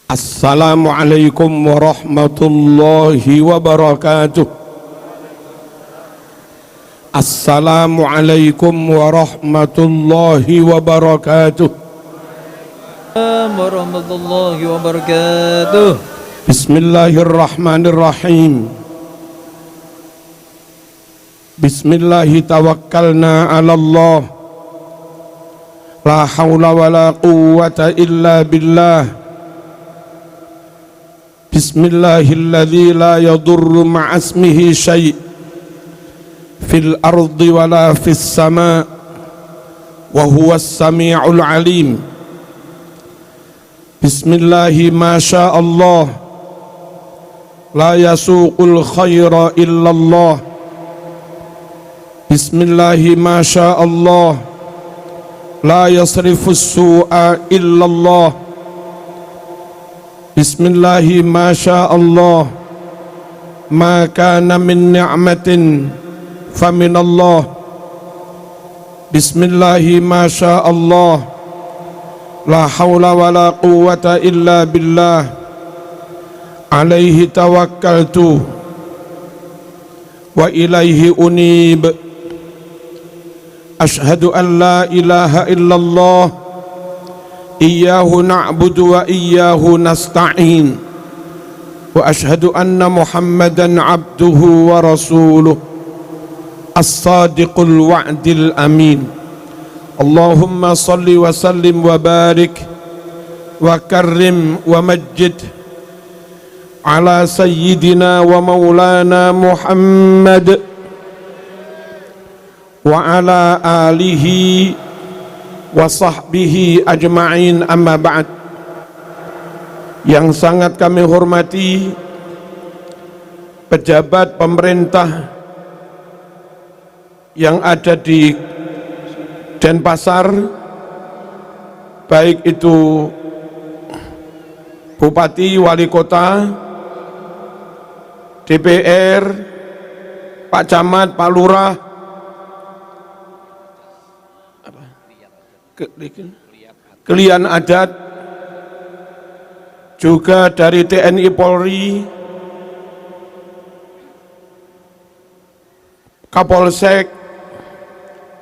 Assalamualaikum warahmatullahi wabarakatuh. Assalamualaikum warahmatullahi wabarakatuh. Warahmatullahi wabarakatuh. Bismillahirrahmanirrahim. Bismillahi tawakkalna 'ala Allah. La haula wala quwwata illa billah. Bismillahilladzi la yadurru ma'asmihi syai' fil ardi wala fis sama' wa huwas sami'ul alim. Bismillahi ma syaa Allah la yasuqul khaira illallah. Bismillahi ma syaa Allah la yasrifus su'a illallah. Bismillahi ma syaa Allah ma kana min ni'matin faminallah. Bismillahi ma syaa Allah la hawla wa la quwwata illa billah. Alaihi tawakkaltu wa ilaihi unib. Ashhadu an la ilaha illallah iyyahu na'budu wa iyyahu nasta'in wa ashhadu anna Muhammadan abduhu wa rasuluh as-sadiqul wa'dil amin. Allahumma salli wa sallim wa barik wa karrim wa majjid ala sayyidina wa maulana Muhammad wa ala alihi wa sahbihi ajma'in, amma ba'd. Yang sangat kami hormati pejabat pemerintah yang ada di Denpasar, baik itu Bupati, Wali Kota, DPR, Pak Camat, Pak Lurah, Kelian Adat, juga dari TNI Polri, Kapolsek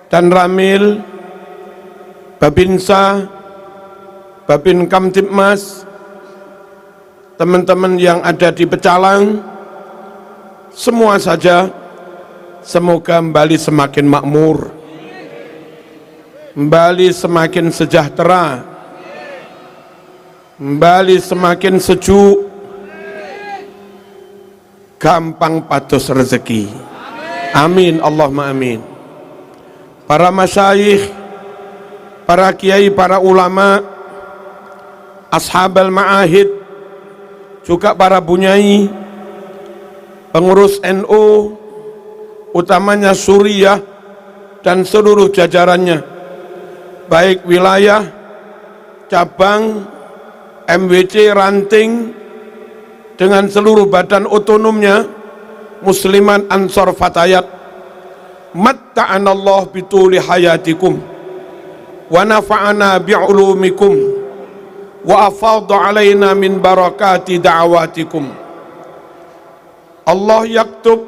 dan Ramil, Babinsa, Babin Kamtibmas, teman-teman yang ada di Pecalang, semua saja semoga Bali semakin makmur, Bali semakin sejahtera, Bali semakin sejuk, gampang pados rezeki. Amin, Allahumma amin. Para masyayikh, para kiai, para ulama, ashabal ma'ahid, juga para bunyai, pengurus NU, utamanya Suriah dan seluruh jajarannya, baik wilayah, cabang, MWC, ranting, dengan seluruh badan otonomnya, musliman, ansor, fatayat. Matta'anallah bituli hayatikum wa nafa'ana bi'ulumikum wa afadha alaina min barakati da'awatikum. Allah yaktub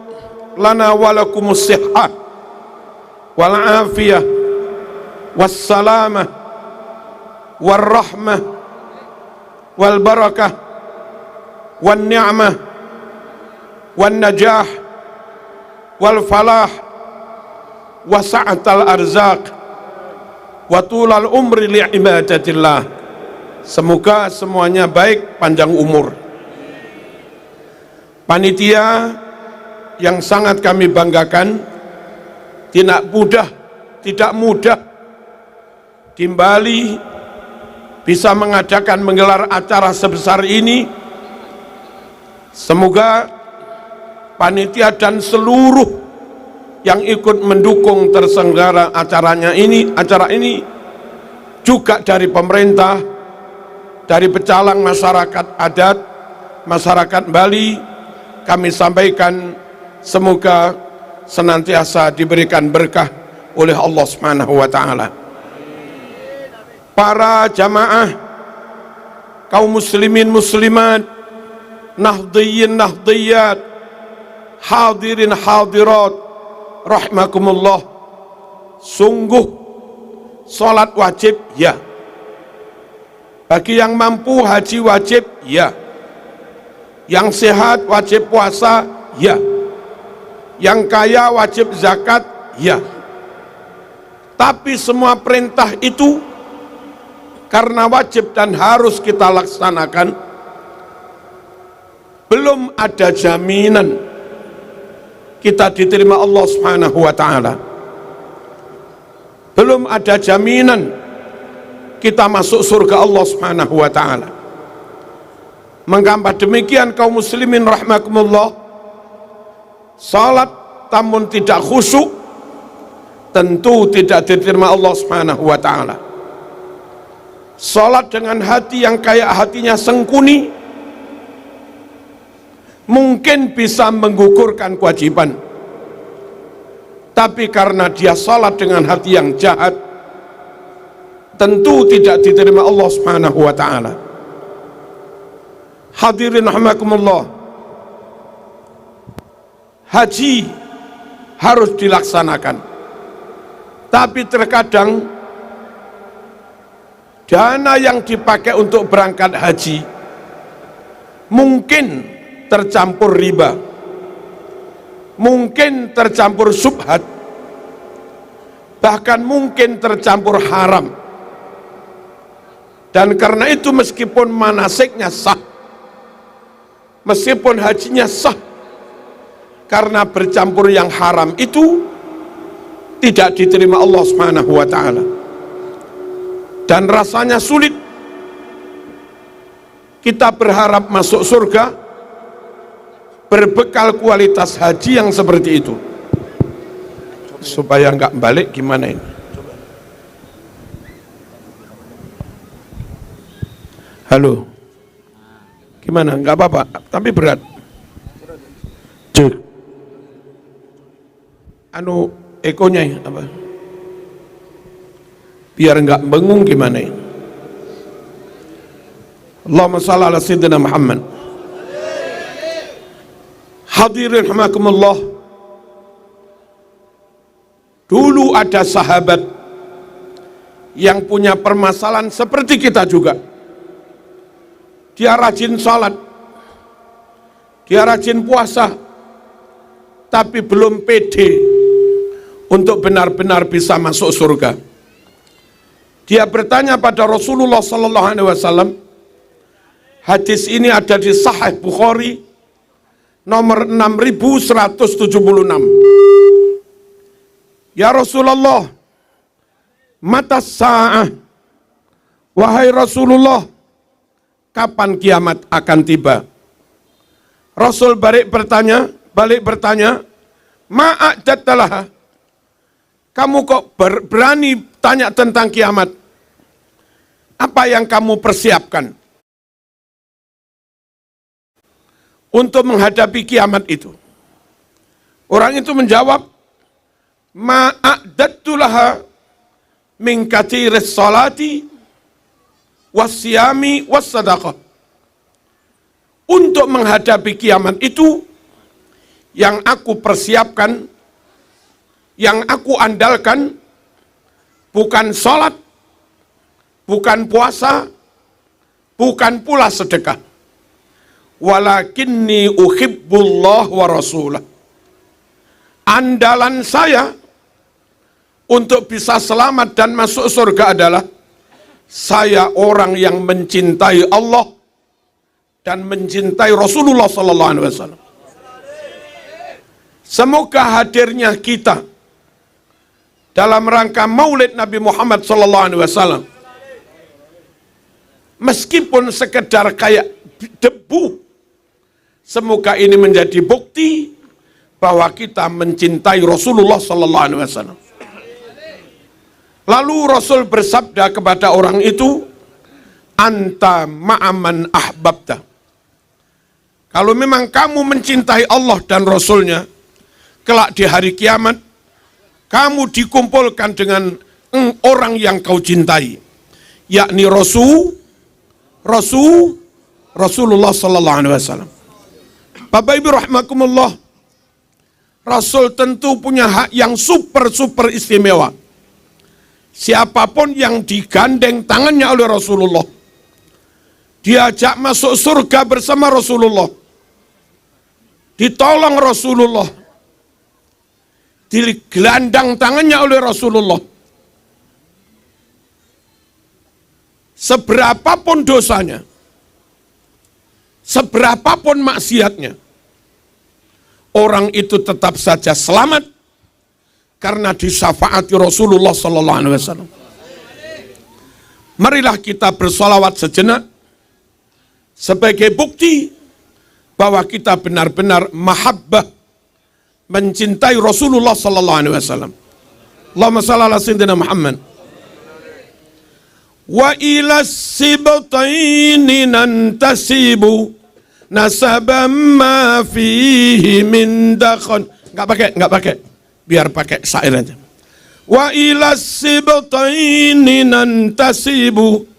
lana walakumus sihhah wal afiyah wassalamah warrahmah wal barakah wan ni'mah wan najah wal falah wa sa'atal arzaq wa tulal umri li'ibadatillah. Semoga semuanya baik, panjang umur. Panitia yang sangat kami banggakan, tidak mudah di Bali bisa menggelar acara sebesar ini. Semoga panitia dan seluruh yang ikut mendukung terselenggara acara ini juga dari pemerintah, dari Pecalang, masyarakat adat, masyarakat Bali, kami sampaikan semoga senantiasa diberikan berkah oleh Allah Subhanahu wa taala. Para jamaah kaum muslimin muslimat, nahdhiyin nahdhiyat, hadirin hadirat rahimakumullah. Sungguh salat wajib ya, bagi yang mampu haji wajib ya, yang sehat wajib puasa ya, yang kaya wajib zakat ya. Tapi semua perintah itu karena wajib dan harus kita laksanakan, belum ada jaminan kita diterima Allah Subhanahu wa ta'ala. Belum ada jaminan kita masuk surga Allah Subhanahu wa ta'ala. Mengapa demikian kaum muslimin rahimakumullah? Salat namun tidak khusyuk tentu tidak diterima Allah Subhanahu wa ta'ala. Salat dengan hati yang kayak hatinya sengkuni mungkin bisa menggugurkan kewajiban, tapi karena dia salat dengan hati yang jahat tentu tidak diterima Allah Subhanahu wa ta'ala. Hadirin rahimakumullah, haji harus dilaksanakan, tapi terkadang dana yang dipakai untuk berangkat haji mungkin tercampur riba, mungkin tercampur subhat, bahkan mungkin tercampur haram. Dan karena itu meskipun manasiknya sah, meskipun hajinya sah, karena bercampur yang haram itu tidak diterima Allah Subhanahu wa ta'ala. Dan rasanya sulit kita berharap masuk surga berbekal kualitas haji yang seperti itu. Supaya nggak balik gimana ini? Halo, gimana? Nggak apa-apa, tapi berat. Cek. Anu ekonya apa? Biar nggak bengung gimana ini? Allahumma shalli ala sayyidina Muhammad. Hadirin rahimakumullah, dulu ada sahabat yang punya permasalahan seperti kita juga. Dia rajin salat, dia rajin puasa, tapi belum pede untuk benar-benar bisa masuk surga. Dia bertanya pada Rasulullah sallallahu alaihi wasallam. Hadis ini ada di Sahih Bukhari nomor 6176. Ya Rasulullah, mata sa'ah, wahai Rasulullah, kapan kiamat akan tiba? Rasul balik bertanya, ma'a'dattalah, kamu kok berani tanya tentang kiamat? Apa yang kamu persiapkan untuk menghadapi kiamat itu? Orang itu menjawab, ma'a'dattulaha min katsiris salati wasyami wassadaqah. Untuk menghadapi kiamat itu, yang aku persiapkan, yang aku andalkan, bukan salat, bukan puasa, bukan pula sedekah. Walakinni uhibbullah wa rasulah. Andalan saya untuk bisa selamat dan masuk surga adalah saya orang yang mencintai Allah dan mencintai Rasulullah sallallahu alaihi wasallam. Semoga hadirnya kita dalam rangka Maulid Nabi Muhammad sallallahu alaihi wasallam, meskipun sekedar kayak debu, semoga ini menjadi bukti bahwa kita mencintai Rasulullah sallallahu alaihi wasallam. Lalu Rasul bersabda kepada orang itu, anta ma'aman ahbabta. Kalau memang kamu mencintai Allah dan Rasulnya, kelak di hari kiamat, kamu dikumpulkan dengan orang yang kau cintai, yakni Rasul, Rasulullah sallallahu alaihi wasallam. Bapak Ibu rahimakumullah, Rasul tentu punya hak yang super istimewa. Siapapun yang digandeng tangannya oleh Rasulullah, diajak masuk surga bersama Rasulullah, ditolong Rasulullah, digelandang tangannya oleh Rasulullah, seberapapun dosanya, seberapapun maksiatnya, orang itu tetap saja selamat karena disyafaati Rasulullah sallallahu alaihi wasallam. Marilah kita bersolawat sejenak sebagai bukti bahwa kita benar-benar mahabbah, mencintai Rasulullah sallallahu alaihi wasallam. Allahumma shalli ala sayyidina Muhammad. Wa ila sibtaini nantasibu nasaban ma fihi min dakhon. Enggak pakai. Biar pakai syair aja. Wa ila sibtaini nantasibu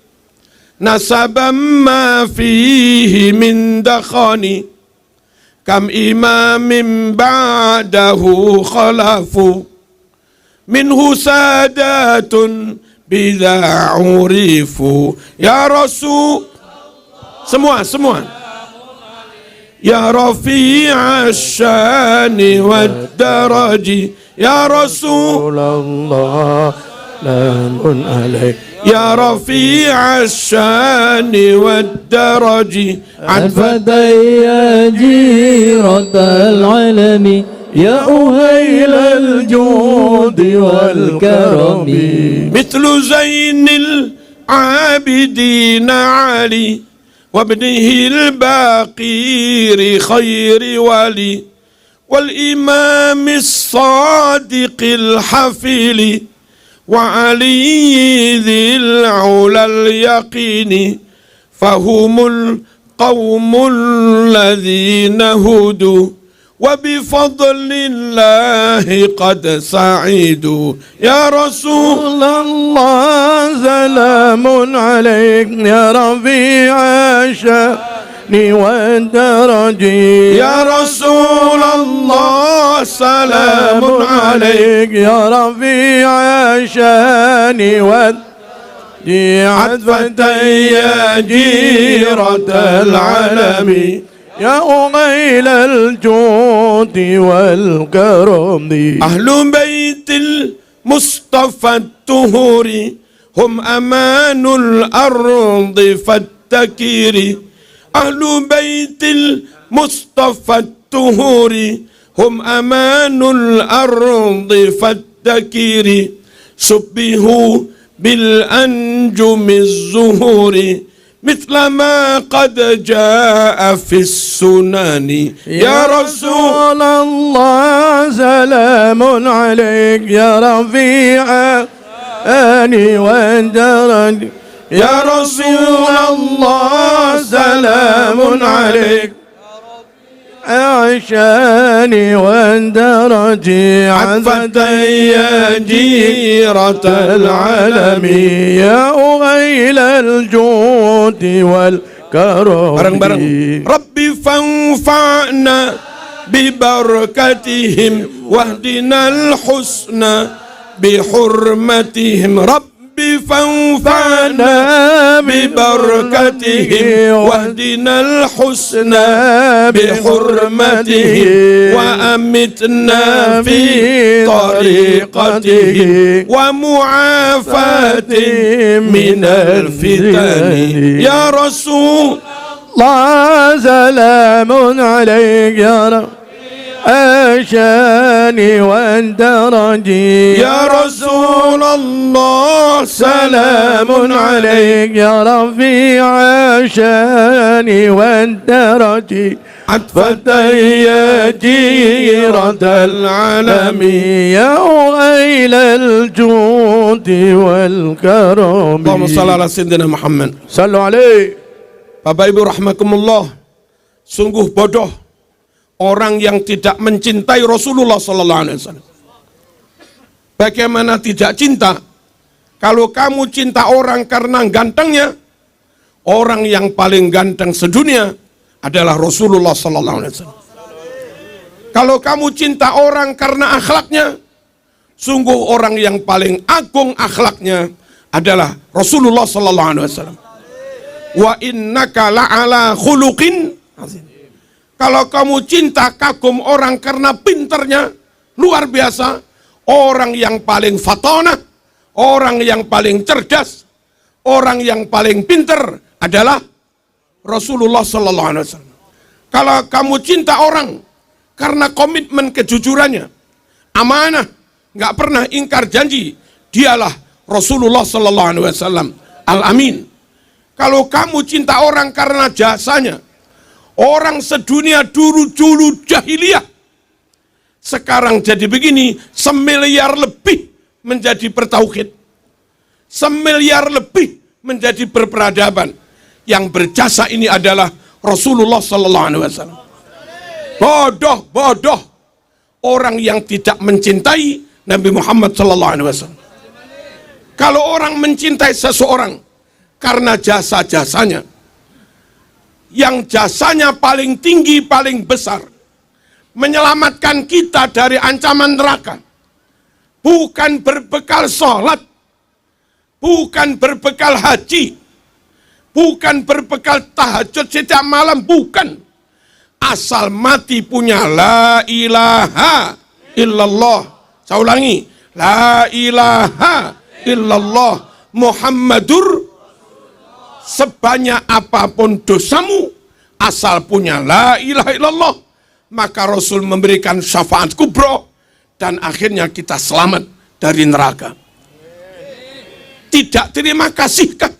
nasaban ma fihi min dakhani kam imamin ba'dahu khalafu minhu sadatun bila urifu ya Rasul. Semua ya Rafi'ash syani wad daraji ya Rasulullah lamun alaik ya Rafi'ash syani wad daraji adfadaya jiratal alami ya uhailal judi wal karami mithlu zainil abidina Ali وابنه الباقير خير ولي والإمام الصادق الحفيل وعلي ذي العلا اليقين فهم القوم الذين هدوا وبفضل الله قد سعيدوا يا رسول الله سلام عليك يا رفيع الشأن والدرج يا رسول الله سلام عليك يا رفيع الشأن والدرج عطفة يا جيرة العالم يا أغيل الجود والكرم أهل بيت المصطفى الطهور هم أمان الأرض فالتكير أهل بيت المصطفى الطهور هم أمان الأرض فالتكير شبهوا بالأنجم الزهور مثل ما قد جاء في السنن يا رسول الله سلام عليك يا رفيع أني والدرج يا رسول الله سلام عليك عشاني والدرج عطفة يا جيرة العالم يا أغيل الجود والكرم bareng-bareng Rabbi fanfa'na bibarakatihim wahdinal husna bihurmatihim Rabbi fanfa'na bibarakatihim wahdinal husna bihurmatihim wa amitna fi tariqatihim wa mu'afatihim minal fitani ya Rasul الله سلام عليك يا رب أشاني والدرجي يا رسول الله سلام عليك يا رفيع أشاني والدرجي عطفة يا جيرة العالم يا غيل الجود والكرم اللهم صل على سيدنا محمد. صلوا عليه. Bapak Ibu rahimakumullah, sungguh bodoh orang yang tidak mencintai Rasulullah sallallahu alaihi wasallam. Bagaimana tidak cinta? Kalau kamu cinta orang karena gantengnya, orang yang paling ganteng sedunia adalah Rasulullah sallallahu alaihi wasallam. Kalau kamu cinta orang karena akhlaknya, sungguh orang yang paling agung akhlaknya adalah Rasulullah sallallahu alaihi wasallam. Wa innaka la'ala khuluqin azim. Kalau kamu cinta kagum orang karena pinternya luar biasa, orang yang paling fatonah, orang yang paling cerdas, orang yang paling pinter adalah Rasulullah sallallahu alaihi wasallam. Kalau kamu cinta orang karena komitmen kejujurannya, amanah, nggak pernah ingkar janji, dialah Rasulullah sallallahu alaihi wasallam al-amin. Kalau kamu cinta orang karena jasanya, orang sedunia dulu jahiliyah, sekarang jadi begini, 1 miliar lebih menjadi bertauhid, 1 miliar lebih menjadi berperadaban. Yang berjasa ini adalah Rasulullah sallallahu alaihi wasallam. Bodoh orang yang tidak mencintai Nabi Muhammad sallallahu alaihi wasallam. Kalau orang mencintai seseorang karena jasa-jasanya, yang jasanya paling tinggi, paling besar, menyelamatkan kita dari ancaman neraka, bukan berbekal sholat, bukan berbekal haji, bukan berbekal tahajud setiap malam, bukan. Asal mati punya la ilaha illallah. Saya ulangi, la ilaha illallah Muhammadur. Sebanyak apapun dosamu, asal punya la ilaha illallah, maka Rasul memberikan syafaat kubro, dan akhirnya kita selamat dari neraka. Tidak terima kasihkah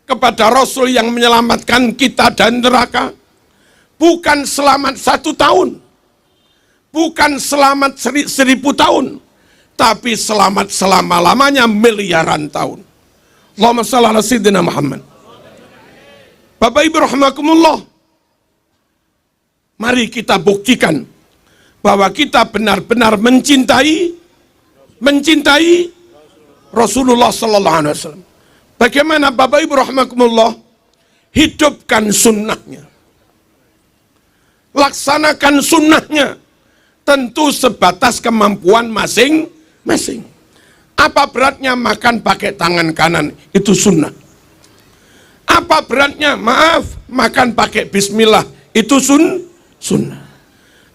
kepada Rasul yang menyelamatkan kita dari neraka? Bukan selamat 1 tahun, bukan selamat 1000 tahun, tapi selamat selama-lamanya miliaran tahun. Allahumma shalli ala sayyidina Muhammad. Bapak Ibu rahimakumullah, mari kita buktikan bahwa kita benar-benar mencintai Rasulullah sallallahu alaihi wasallam. Bagaimana Bapak Ibu rahimakumullah? Hidupkan sunnahnya, laksanakan sunnahnya, tentu sebatas kemampuan masing-masing. Apa beratnya makan pakai tangan kanan? Itu sunnah. Apa beratnya, makan pakai bismillah? Itu sunnah.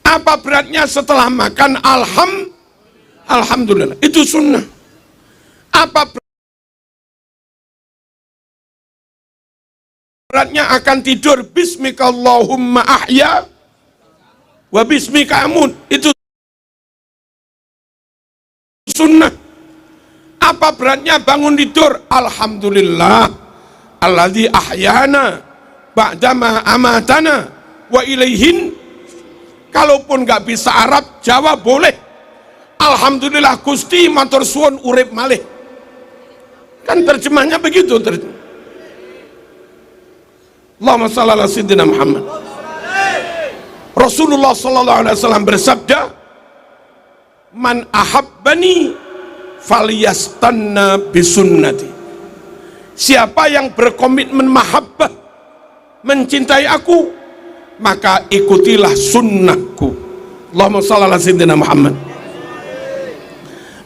Apa beratnya setelah makan alhamdulillah? Itu sunnah. Apa beratnya akan tidur bismikallahumma ahya wa bismika amut? Itu sunnah. Apa beratnya bangun tidur? Alhamdulillah alladzi ahyana ba'dama amatana wa ilaihin. Kalaupun nggak bisa Arab, Jawa boleh. Alhamdulillah Gusti matur suwun urip malih. Kan terjemahnya begitu. Allahumma shalli ala sayyidina Muhammad. Rasulullah sallallahu alaihi wasallam bersabda, "Man ahabbani falyastanna bisunnati." Siapa yang berkomitmen mahabbah, mencintai aku, maka ikutilah sunnahku. Allahumma shalli ala sayyidina Muhammad.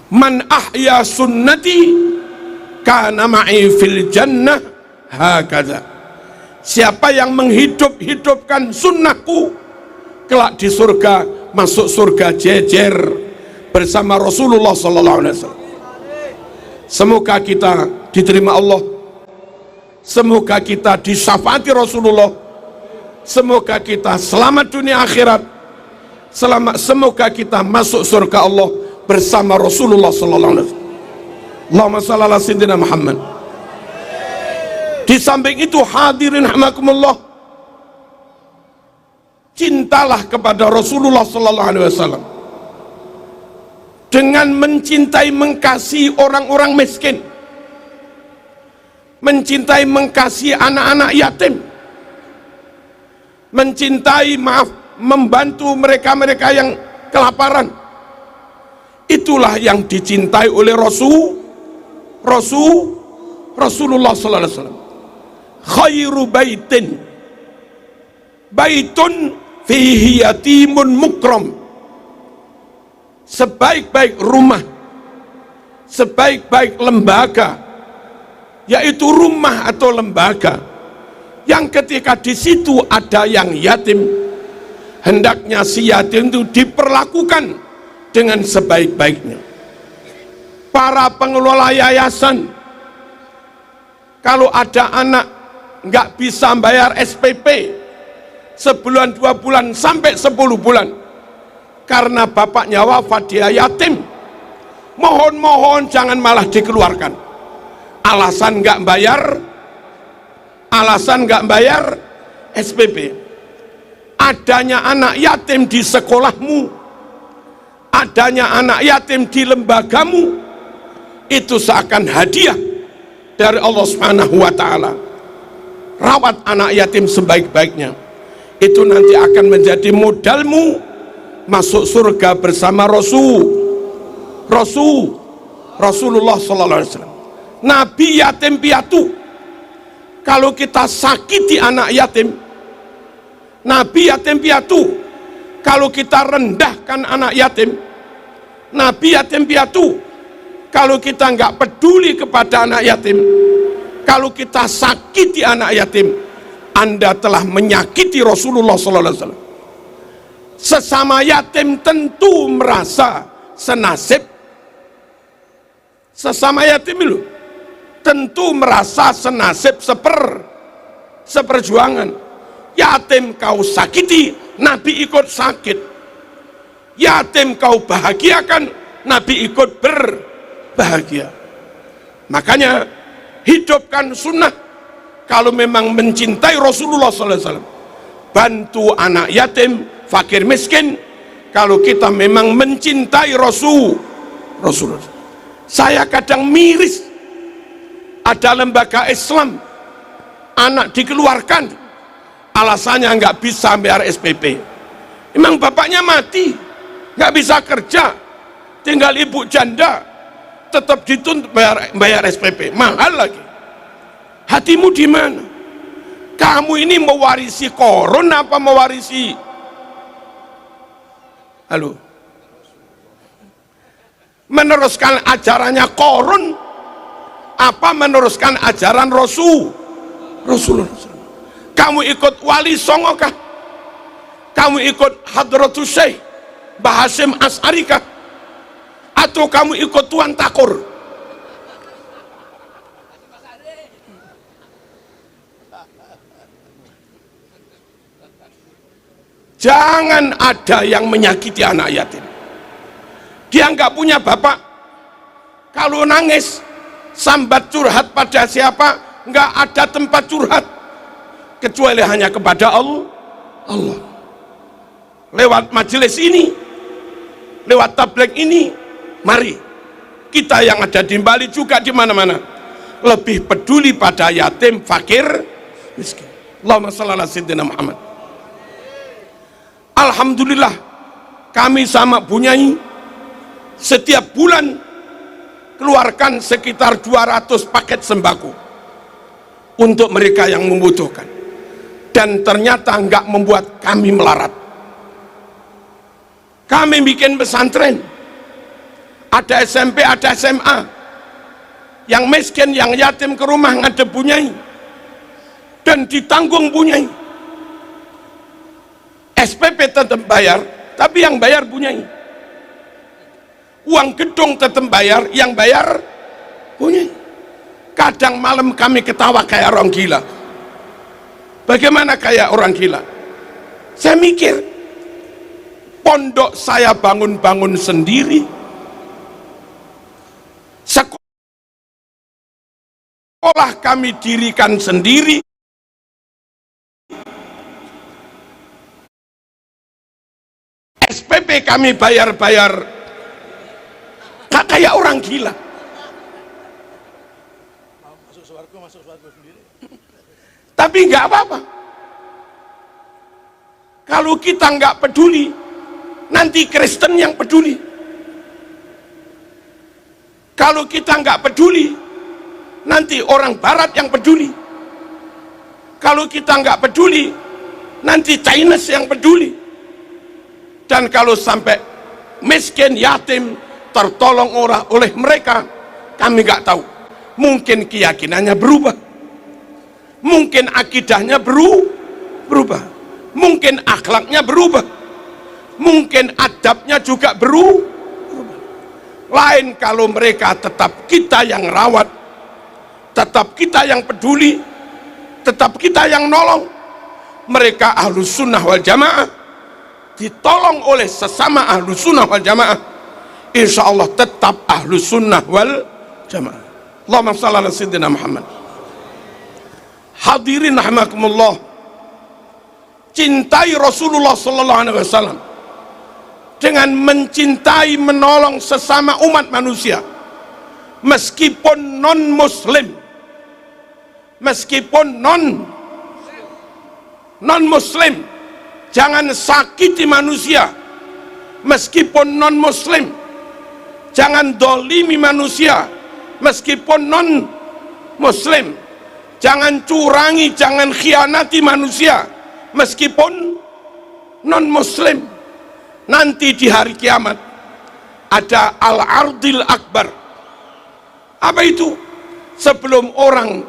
Man ahya sunnati kana ma'i fil jannah hakadha. Siapa yang menghidupkan sunnahku, kelak di surga, masuk surga jejer bersama Rasulullah sallallahu alaihi wasallam. Semoga kita diterima Allah, semoga kita disyafaati Rasulullah, semoga kita selamat dunia akhirat, semoga kita masuk surga Allah bersama Rasulullah sallallahu alaihi wasallam. Allahumma shalli ala sayyidina Muhammad. Di samping itu hadirin rahimakumullah, cintalah kepada Rasulullah sallallahu alaihi wasallam dengan mencintai, mengasihi orang-orang miskin, mencintai, mengasihi anak-anak yatim, mencintai, membantu mereka-mereka yang kelaparan. Itulah yang dicintai oleh Rasulullah sallallahu alaihi wasallam. khairu baitin baitun fihi yatimun mukram, sebaik-baik rumah, sebaik-baik lembaga, yaitu rumah atau lembaga yang ketika di situ ada yang yatim, hendaknya si yatim itu diperlakukan dengan sebaik-baiknya. Para pengelola yayasan, kalau ada anak nggak bisa bayar SPP sebulan, 2 bulan, sampai 10 bulan karena bapaknya wafat, dia yatim, mohon jangan malah dikeluarkan. Alasan nggak bayar SPP. Adanya anak yatim di sekolahmu, adanya anak yatim di lembagamu, itu seakan hadiah dari Allah Subhanahu wa ta'ala. Rawat anak yatim sebaik-baiknya, itu nanti akan menjadi modalmu masuk surga bersama Rasulullah sallallahu alaihi wasallam. Nabi yatim piatu. Kalau kita sakiti anak yatim, Nabi yatim piatu. Kalau kita rendahkan anak yatim, Nabi yatim piatu. Kalau kita nggak peduli kepada anak yatim, kalau kita sakiti anak yatim, Anda telah menyakiti Rasulullah sallallahu alaihi wasallam. Sesama yatim tentu merasa senasib. Sesama yatim itu tentu merasa senasib seperjuangan. Yatim kau sakiti, Nabi ikut sakit. Yatim kau bahagiakan, Nabi ikut berbahagia. Makanya hidupkan sunnah. Kalau memang mencintai Rasulullah SAW, bantu anak yatim, fakir miskin. Kalau kita memang mencintai Rasulullah. Saya kadang miris, ada lembaga Islam, anak dikeluarkan, alasannya nggak bisa bayar SPP. Emang bapaknya mati, nggak bisa kerja, tinggal ibu janda, tetap dituntut bayar SPP, mahal lagi. Hatimu di mana? Kamu ini mewarisi Korun apa mewarisi? Halo? Meneruskan ajarannya Korun apa meneruskan ajaran Rasulullah? Kamu ikut Wali Songo kah? Kamu ikut Hadratus Syekh Mbah Hasyim Asy'ari kah? Atau kamu ikut Tuan Takur? Jangan ada yang menyakiti anak yatim. Dia nggak punya bapak, kalau nangis sambat curhat pada siapa, nggak ada tempat curhat kecuali hanya kepada Allah. Lewat majelis ini, lewat tabligh ini, mari kita yang ada di Bali juga di mana-mana lebih peduli pada yatim, fakir, miskin. Allahumma shalli ala sayyidina Muhammad. Alhamdulillah, kami sama Bu Nyai setiap bulan keluarkan sekitar 200 paket sembako untuk mereka yang membutuhkan, dan ternyata nggak membuat kami melarat. Kami bikin pesantren, ada SMP, ada SMA, yang miskin, yang yatim ke rumah ngadep Bu Nyai, dan ditanggung Bu Nyai. SPP tetap bayar, tapi yang bayar Bu Nyai. Uang gedung tetap bayar, yang bayar Bu Nyai. Kadang malam kami ketawa kayak orang gila. Bagaimana kayak orang gila? Saya mikir, pondok saya bangun-bangun sendiri, sekolah kami dirikan sendiri, SPP kami bayar-bayar, kayak orang gila. Tapi nggak apa-apa. Kalau kita nggak peduli, nanti Kristen yang peduli. Kalau kita nggak peduli, nanti orang Barat yang peduli. Kalau kita nggak peduli, nanti Chinese yang peduli. Dan kalau sampai miskin, yatim, tertolong oleh mereka, kami nggak tahu. Mungkin keyakinannya berubah, mungkin akidahnya berubah, mungkin akhlaknya berubah, mungkin adabnya juga berubah. Lain kalau mereka tetap kita yang rawat, tetap kita yang peduli, tetap kita yang nolong. Mereka ahlus sunnah wal jamaah, ditolong oleh sesama ahlus sunnah wal jamaah, insya Allah tetap ahlus sunnah wal jamaah. Allahumma shalli ala sayyidina Muhammad. Hadirin rahimakumullah, cintai Rasulullah sallallahu alaihi wasallam dengan mencintai, menolong sesama umat manusia, meskipun non muslim, meskipun non muslim. Jangan sakiti manusia meskipun non muslim, jangan dolimi manusia meskipun non muslim, jangan curangi, jangan khianati manusia meskipun non muslim. Nanti di hari kiamat ada al-ardil akbar. Apa itu? Sebelum orang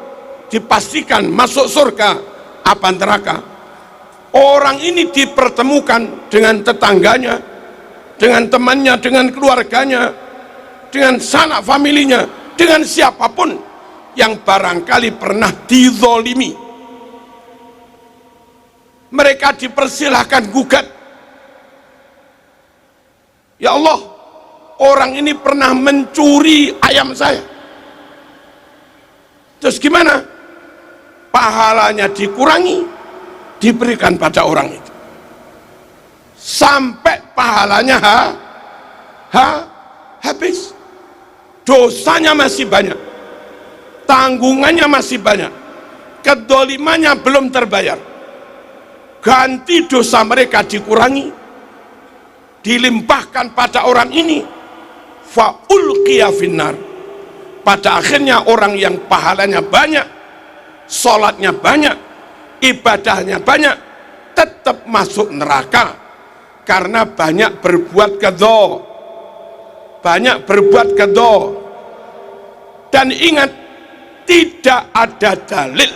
dipastikan masuk surga apa neraka, orang ini dipertemukan dengan tetangganya, dengan temannya, dengan keluarganya, dengan sanak familinya, dengan siapapun yang barangkali pernah dizolimi. Mereka dipersilahkan gugat. Ya Allah, orang ini pernah mencuri ayam saya. Terus gimana? Pahalanya dikurangi, diberikan pada orang itu sampai pahalanya habis. Dosanya masih banyak, tanggungannya masih banyak, kedolimannya belum terbayar. Ganti dosa mereka dikurangi, dilimpahkan pada orang ini, faulqiya finnar. Pada akhirnya orang yang pahalanya banyak, sholatnya banyak, ibadahnya banyak, tetap masuk neraka karena banyak berbuat kedho, banyak berbuat kedho. Dan ingat, tidak ada dalil,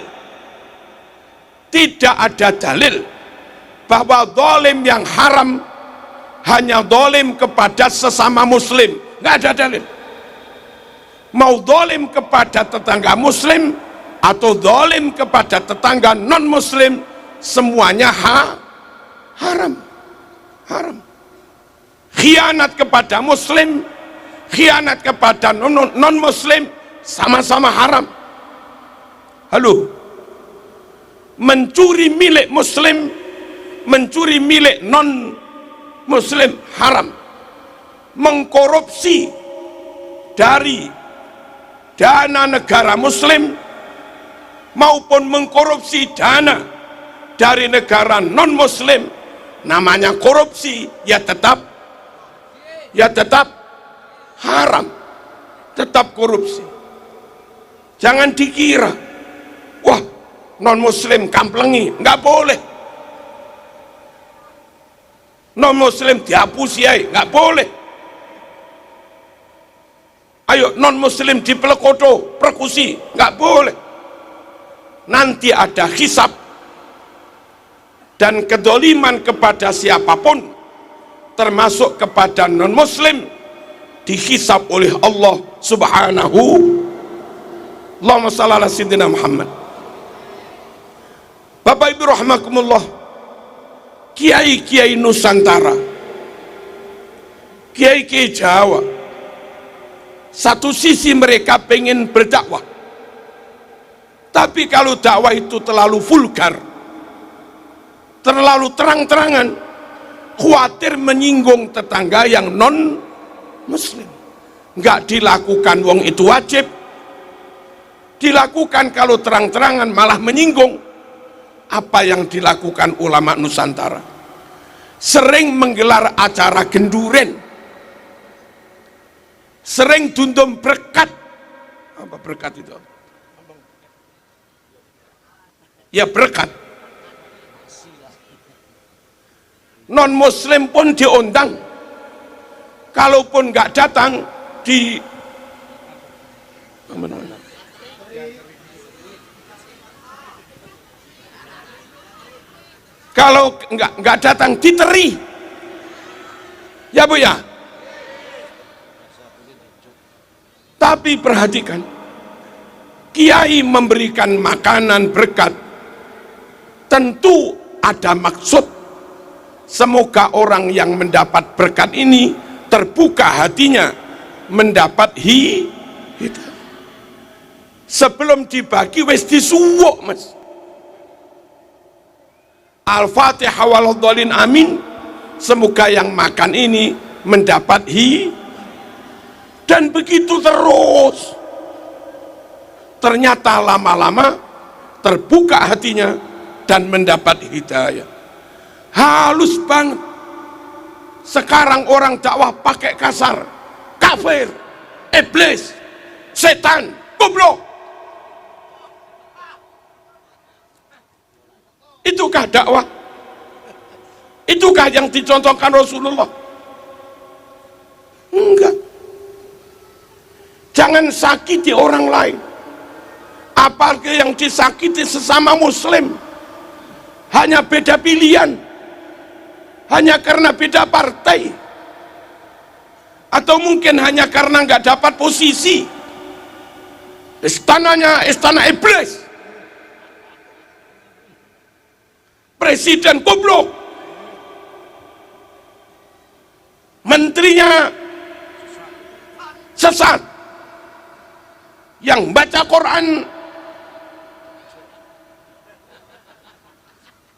tidak ada dalil bahwa zalim yang haram hanya zalim kepada sesama muslim. Nggak ada dalil. Mau zalim kepada tetangga muslim atau zalim kepada tetangga non muslim, semuanya haram. Khianat kepada muslim, khianat kepada non muslim, sama-sama haram. Halo, mencuri milik muslim, mencuri milik non muslim haram. Mengkorupsi dari dana negara muslim maupun mengkorupsi dana dari negara non muslim, namanya korupsi, ya tetap haram, tetap korupsi. Jangan dikira wah non muslim kamplengi, nggak boleh. Non muslim dihapusi aja, nggak boleh. Ayo non muslim dipelekoto, persekusi, nggak boleh. Nanti ada hisab, dan kedoliman kepada siapapun termasuk kepada non muslim dihisab oleh Allah subhanahu. Allahumma shalli ala sayyidina Muhammad. Bapak ibu rahimakumullah, kiai-kiai Nusantara, kiai-kiai Jawa, satu sisi mereka pengen berdakwah, tapi kalau dakwah itu terlalu vulgar, terlalu terang-terangan, khawatir menyinggung tetangga yang non muslim. Nggak dilakukan wong itu wajib, dilakukan kalau terang-terangan malah menyinggung. Apa yang dilakukan ulama Nusantara? Sering menggelar acara genduren, sering dundum berkat. Apa berkat itu? ya berkat. Non muslim pun diundang, kalaupun nggak datang di kalau nggak datang diteri, ya Bu ya. Tapi perhatikan, kiai memberikan makanan berkat, tentu ada maksud. Semoga orang yang mendapat berkat ini terbuka hatinya, mendapat hidayah. Sebelum dibagi wis disuwuk, Mas. Al-Fatihah waladhdallin, amin. Semoga yang makan ini mendapat dan begitu terus. Ternyata lama-lama terbuka hatinya dan mendapat hidayah. Halus banget. Sekarang orang dakwah pakai kasar, kafir, iblis, setan, goblok. Itukah dakwah? Itukah yang dicontohkan Rasulullah? Enggak. Jangan sakiti orang lain, apalagi yang disakiti sesama muslim. Hanya beda pilihan, hanya karena beda partai, atau mungkin hanya karena nggak dapat posisi. Istananya istana iblis, presiden goblok, menterinya sesat, yang baca Quran.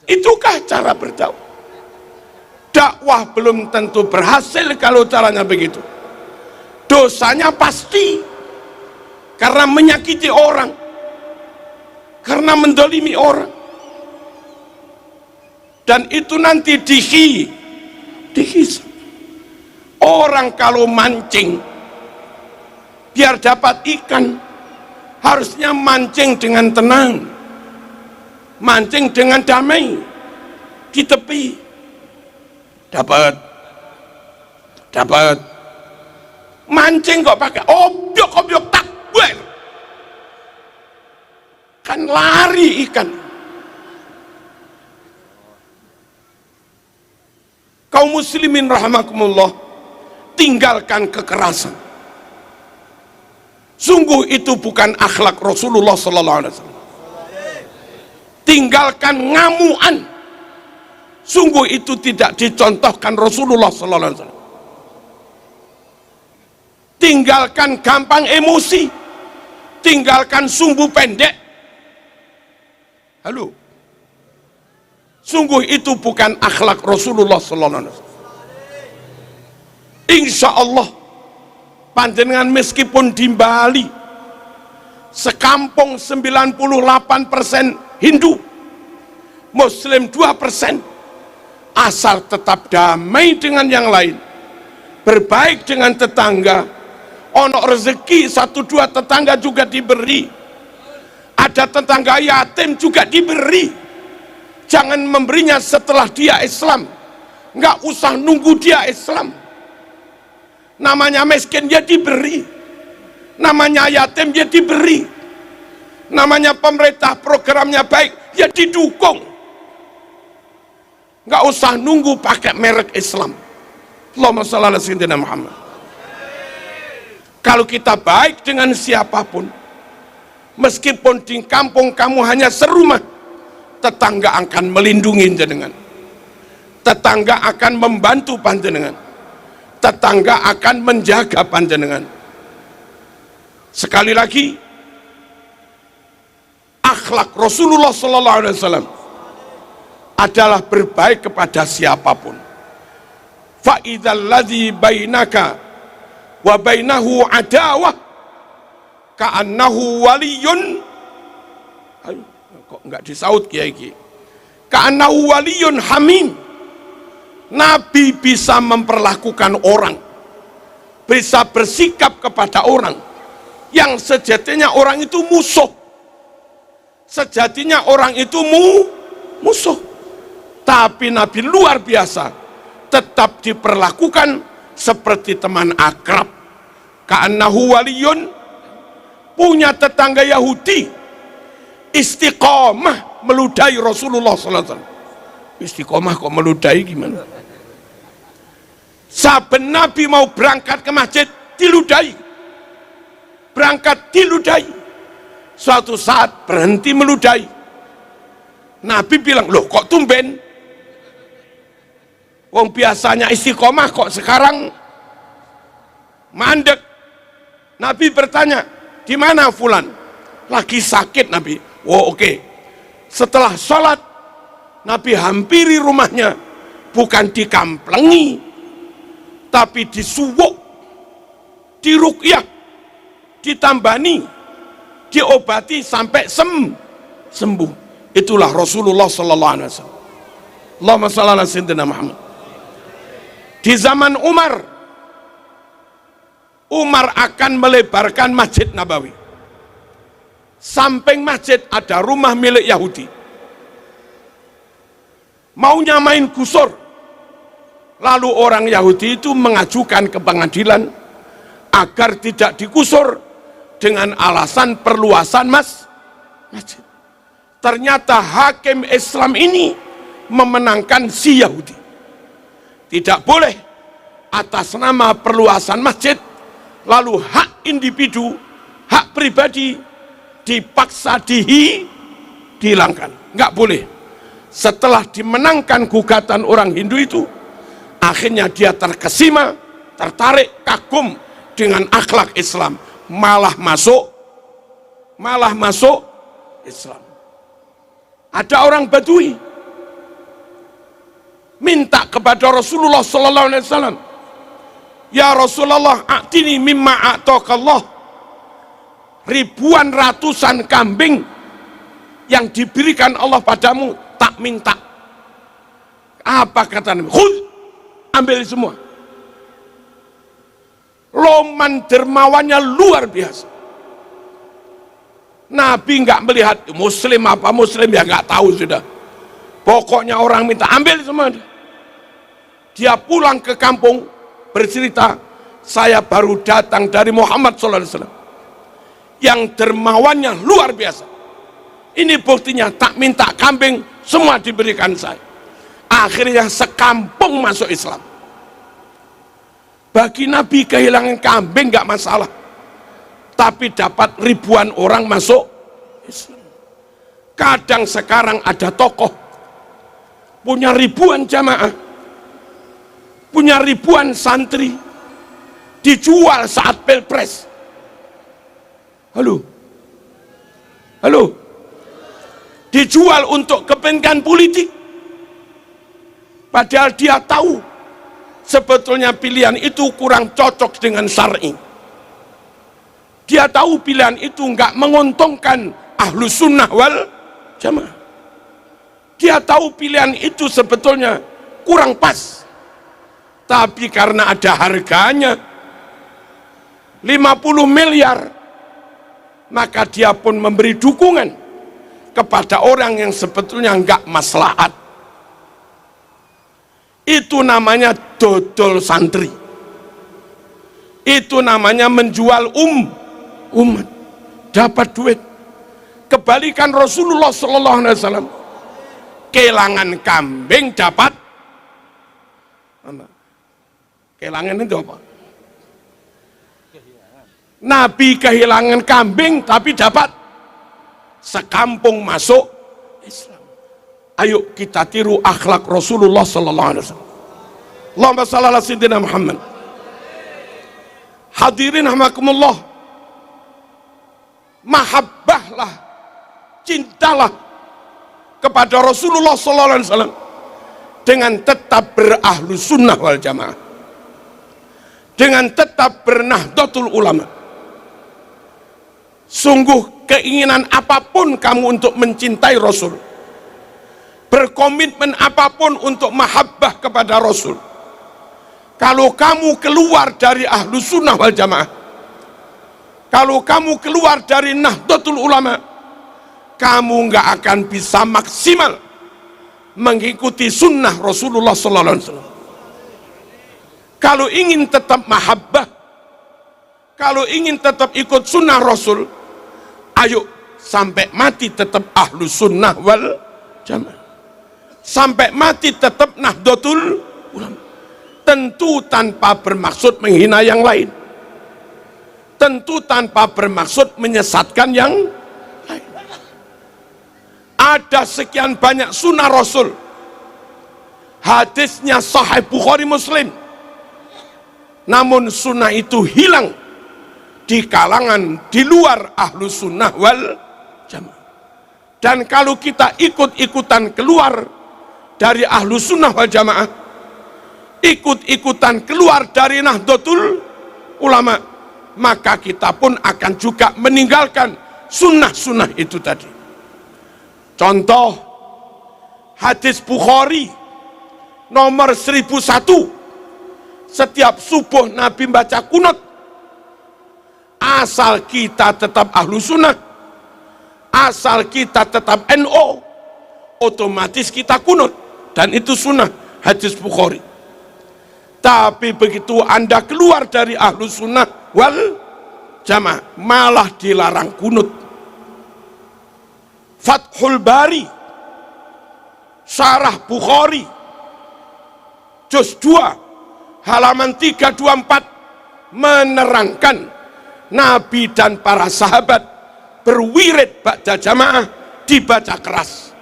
Itukah cara berdakwah? Dakwah belum tentu berhasil kalau caranya begitu. Dosanya pasti karena menyakiti orang, karena mendolimi orang, dan itu nanti dihisab. Orang kalau mancing biar dapat ikan, harusnya mancing dengan tenang, mancing dengan damai di tepi. Dapat mancing kok pakai obyok takbir, kan lari ikan. Kaum muslimin rahimakumullah, tinggalkan kekerasan. Sungguh itu bukan akhlak Rasulullah sallallahu alaihi wasallam. Tinggalkan ngamuan. Sungguh itu tidak dicontohkan Rasulullah sallallahu alaihi wasallam. Tinggalkan gampang emosi. Tinggalkan sumbu pendek. Halo. Sungguh itu bukan akhlak Rasulullah sallallahu alaihi wasallam. Insya Allah panjenengan meskipun di Bali sekampung 98% Hindu, Muslim 2%, asal tetap damai dengan yang lain, berbaik dengan tetangga, ono rezeki 1-2 tetangga juga diberi, ada tetangga yatim juga diberi. Jangan memberinya setelah dia Islam, nggak usah nunggu dia Islam. Namanya miskin dia diberi, namanya yatim dia diberi, namanya pemerintah programnya baik ya didukung. Nggak usah nunggu pakai merek Islam. Allahumma shalli ala sayyidina Muhammad. Kalau kita baik dengan siapapun, meskipun di kampung kamu hanya serumah, tetangga akan melindungi jenengan, tetangga akan membantu panjenengan, tetangga akan menjaga panjenengan. Sekali lagi, akhlak Rasulullah sallallahu alaihi wasallam adalah berbaik kepada siapapun. Fa idzal ladzi bainaka wa bainahu adawah ka'annahu waliyun. Ayo, kok enggak disaut kiai-kiai? Ka'annahu waliyun hamim. Nabi bisa memperlakukan orang, bisa bersikap kepada orang yang sejatinya orang itu musuh. Sejatinya orang itu musuh. Tapi Nabi luar biasa, tetap diperlakukan seperti teman akrab. Ka'annahu waliyun, punya tetangga Yahudi, istiqomah meludahi Rasulullah SAW. Istiqomah kok meludahi gimana? Saben Nabi mau berangkat ke masjid, diludahi. Berangkat diludahi. Suatu saat berhenti meludahi. Nabi bilang, loh kok tumben? Wong biasanya istiqomah kok sekarang mandek. Nabi bertanya, di mana fulan? Lagi sakit Nabi. Oh oke. Setelah sholat, Nabi hampiri rumahnya, bukan dikamplengi, tapi disuwuk, diruqyah, ditambani, diobati sampai sembuh. Itulah Rasulullah sallallahu alaihi wasallam. Allahumma shalli ala sayyidina Muhammad. Di zaman Umar akan melebarkan Masjid Nabawi. Samping masjid ada rumah milik Yahudi. Maunya main gusur. Lalu orang Yahudi itu mengajukan ke pengadilan agar tidak digusur dengan alasan perluasan masjid. Ternyata hakim Islam ini memenangkan si Yahudi. Tidak boleh atas nama perluasan masjid lalu hak individu, hak pribadi dipaksa dihilangkan. Nggak boleh. Setelah dimenangkan gugatan orang Hindu itu, akhirnya dia terkesima, tertarik, kagum dengan akhlak Islam, malah masuk Islam. Ada orang Badui minta kepada Rasulullah sallallahu alaihi wasallam, ya Rasulullah, a'tini mimma a'taqallah. Ribuan ratusan kambing yang diberikan Allah padamu tak minta. Apa kata Nabi? Khudh, ambil semua. Loman dermawannya luar biasa. Nabi nggak melihat muslim apa muslim, ya nggak tahu sudah. Pokoknya orang minta, ambil semua. Dia pulang ke kampung bercerita, saya baru datang dari Muhammad SAW yang dermawannya luar biasa. Ini buktinya, tak minta kambing, semua diberikan saya. Akhirnya sekampung masuk Islam. Bagi Nabi kehilangan kambing nggak masalah, tapi dapat ribuan orang masuk Islam. Kadang sekarang ada tokoh punya ribuan jamaah, punya ribuan santri, dijual saat pilpres. Halo, dijual untuk kepentingan politik, padahal dia tahu sebetulnya pilihan itu kurang cocok dengan syar'i. Dia tahu pilihan itu enggak menguntungkan Ahlus Sunnah wal Jamaah. Dia tahu pilihan itu sebetulnya kurang pas, tapi karena ada harganya 50 miliar, maka dia pun memberi dukungan kepada orang yang sebetulnya enggak maslahat. Itu namanya dodol santri. Itu namanya menjual umat, dapat duit. Kebalikan Rasulullah sallallahu alaihi wasallam, kehilangan kambing dapat apa? Kehilangan itu apa? Nabi kehilangan kambing tapi dapat sekampung masuk Islam. Ayo kita tiru akhlak Rasulullah sallallahu alaihi wasallam. Allahumma shalli ala sayyidina Muhammad. Hadirin rahimakumullah, mahabbahlah, cintalah kepada Rasulullah sallallahu alaihi wasallam dengan tetap berahlus sunnah wal jamaah, dengan tetap bernahdlatul ulama. Sungguh keinginan apapun kamu untuk mencintai Rasul, berkomitmen apapun untuk mahabbah kepada Rasul, kalau kamu keluar dari ahlus sunnah wal jamaah, kalau kamu keluar dari nahdlatul ulama, kamu nggak akan bisa maksimal mengikuti sunnah Rasulullah sallallahu alaihi wasallam. Kalau ingin tetap mahabbah, kalau ingin tetap ikut sunnah Rasul, ayo sampai mati tetap ahlu sunnah wal jamaah, sampai mati tetap nahdlatul ulama. Tentu tanpa bermaksud menghina yang lain, tentu tanpa bermaksud menyesatkan yang lain. Ada sekian banyak sunnah Rasul, hadisnya Sahih Bukhari Muslim, namun sunnah itu hilang di kalangan di luar ahlu sunnah wal jamaah. Dan kalau kita ikut-ikutan keluar dari ahlu sunnah wal jamaah, ikut-ikutan keluar dari nahdlatul ulama, maka kita pun akan juga meninggalkan sunnah-sunnah itu tadi. Contoh hadis Bukhari nomor 1001, setiap subuh Nabi baca kunut. Asal kita tetap ahlu sunnah, asal kita tetap NO, otomatis kita kunut, dan itu sunnah, hadis Bukhari. Tapi begitu Anda keluar dari ahlu sunnah wal jamaah, malah dilarang kunut. Fathul Bari Syarah Bukhari juz 2 halaman 324 menerangkan Nabi dan para sahabat berwirid ba'da jamaah dibaca keras,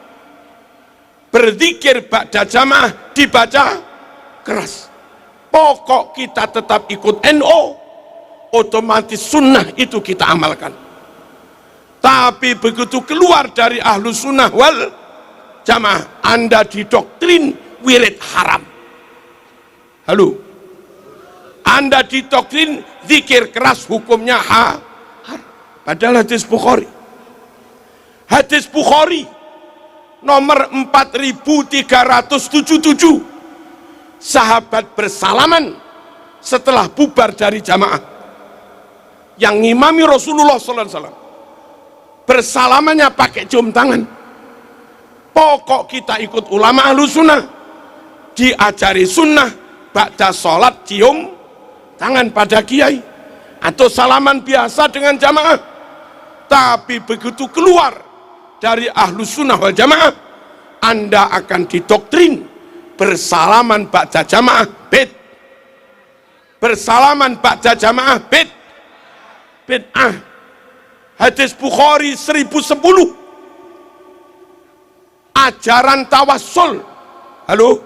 berzikir ba'da jamaah dibaca keras. Pokok kita tetap ikut NO, otomatis sunnah itu kita amalkan. Tapi begitu keluar dari ahlu sunnah wal jamaah, Anda didoktrin wirid haram. Halo, Anda didoktrin zikir keras hukumnya haram. Padahal hadis Bukhari, hadis Bukhari nomor 4377, sahabat bersalaman setelah bubar dari jamaah, yang ngimami Rasulullah sallallahu alaihi wasallam, bersalamannya pakai cium tangan. Pokok kita ikut ulama ahlu sunnah, diajari sunnah ba'da sholat cium tangan pada kiai, atau salaman biasa dengan jamaah. Tapi begitu keluar dari ahlu sunnah wal jamaah, Anda akan didoktrin bersalaman ba'da jamaah bid, bersalaman ba'da jamaah bid'ah. Hadis Bukhari 1010, ajaran tawassul. Halo,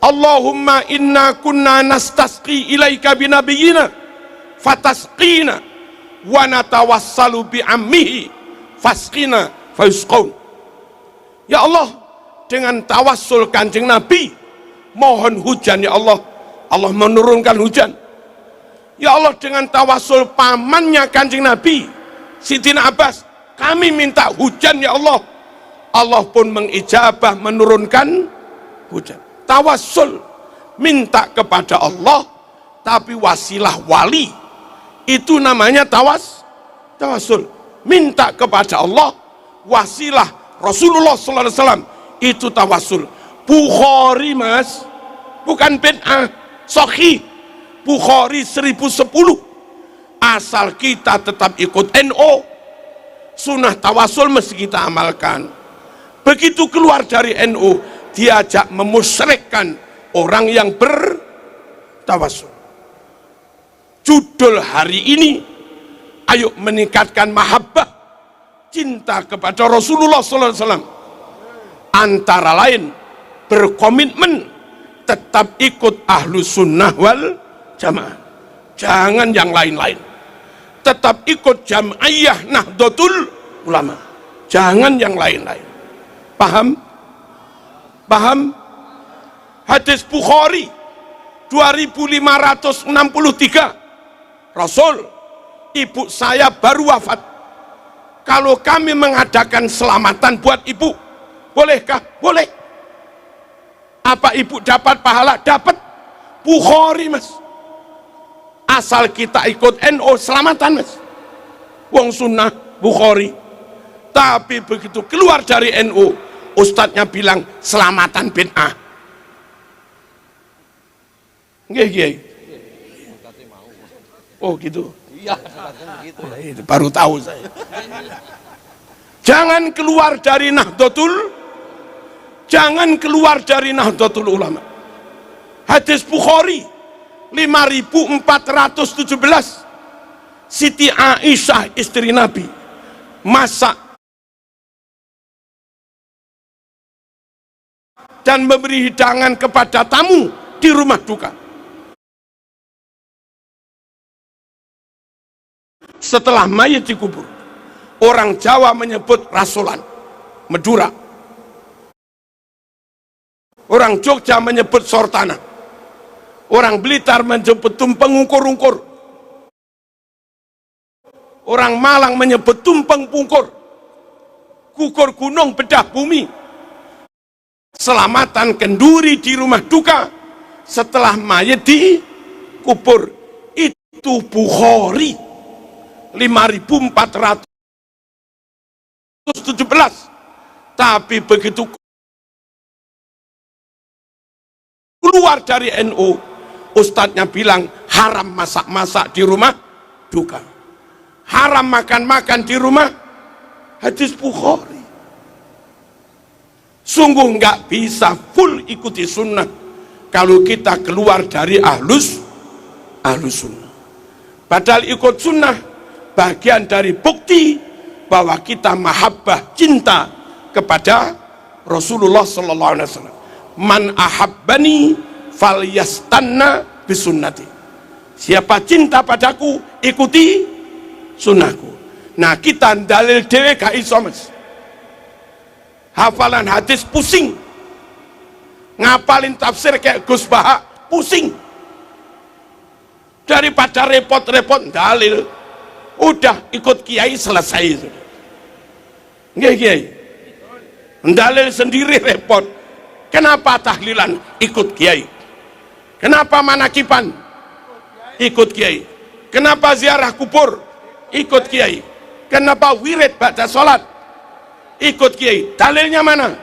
Allahumma inna kunna nastasqi ilaika binabiyina fatasqina wa natawassalu bi'ammihi fasqina fayusqaun. Ya Allah, dengan tawassul kanjeng Nabi mohon hujan ya Allah, Allah menurunkan hujan. Ya Allah, dengan tawassul pamannya kanjeng Nabi Sidina Abbas, kami minta hujan ya Allah, Allah pun mengijabah menurunkan hujan. Tawassul, minta kepada Allah tapi wasilah wali, itu namanya tawassul. Minta kepada Allah wasilah Rasulullah sallallahu alaihi wasallam, itu tawassul. Bukhari mas, bukan bid'ah, sahih. Bukhari 1010, asal kita tetap ikut NO, sunnah tawassul mesti kita amalkan. Begitu keluar dari NO, diajak memusyrikkan orang yang bertawassul. Judul hari ini, ayo meningkatkan mahabbah, cinta kepada Rasulullah SAW. Antara lain berkomitmen tetap ikut ahlu sunnah wal jamaah, jangan yang lain-lain. Tetap ikut jam'iyah nahdlatul ulama, jangan yang lain-lain. Paham? Paham? Hadis Bukhari 2563, Rasul, ibu saya baru wafat, kalau kami mengadakan selamatan buat ibu, bolehkah? Boleh. Apa ibu dapat pahala? Dapat. Bukhari mas, asal kita ikut NO selamatan mas, wong sunnah Bukhari. Tapi begitu keluar dari NU, ustadznya bilang selamatan bid'ah. Nggih, nggih. Oh gitu. Iya, itu baru tahu saya. Jangan keluar dari Nahdlatul Ulama. Hadis Bukhari 5417, Siti Aisyah istri Nabi masak dan memberi hidangan kepada tamu di rumah duka. Setelah mayat dikubur, orang Jawa menyebut rasulan, Madura. Orang Jogja menyebut sortana. Orang Blitar menyebut tumpeng ungkur-ungkur. Orang Malang menyebut tumpeng pungkur. Gugur gunung bedah bumi. Selamatan kenduri di rumah duka setelah mayat dikubur. Itu Bukhari 5417. Tapi begitu keluar dari NU, ustadznya bilang haram masak-masak di rumah duka, haram makan-makan di rumah. Hadis Bukhari. Sungguh nggak bisa full ikuti sunnah kalau kita keluar dari ahlus sunnah. Padahal ikut sunnah bagian dari bukti bahwa kita mahabbah, cinta kepada Rasulullah sallallahu alaihi wasallam. Man ahabbani falyastanna bisunnati. Siapa cinta padaku, ikuti sunnahku. Nah, kita dalil dhewe gak iso, Mas. Hafalan hadis pusing. Ngapalin tafsir kayak Gus Baha pusing. Daripada repot-repot dalil, udah ikut kiai selesai. Nggih, kiai. Dalil sendiri repot. Kenapa tahlilan? Ikut kiai. Kenapa manakipan? Ikut kiai. Kenapa ziarah kubur? Ikut kiai. Kenapa wirid ba'da sholat? Ikut kiai. Dalilnya mana?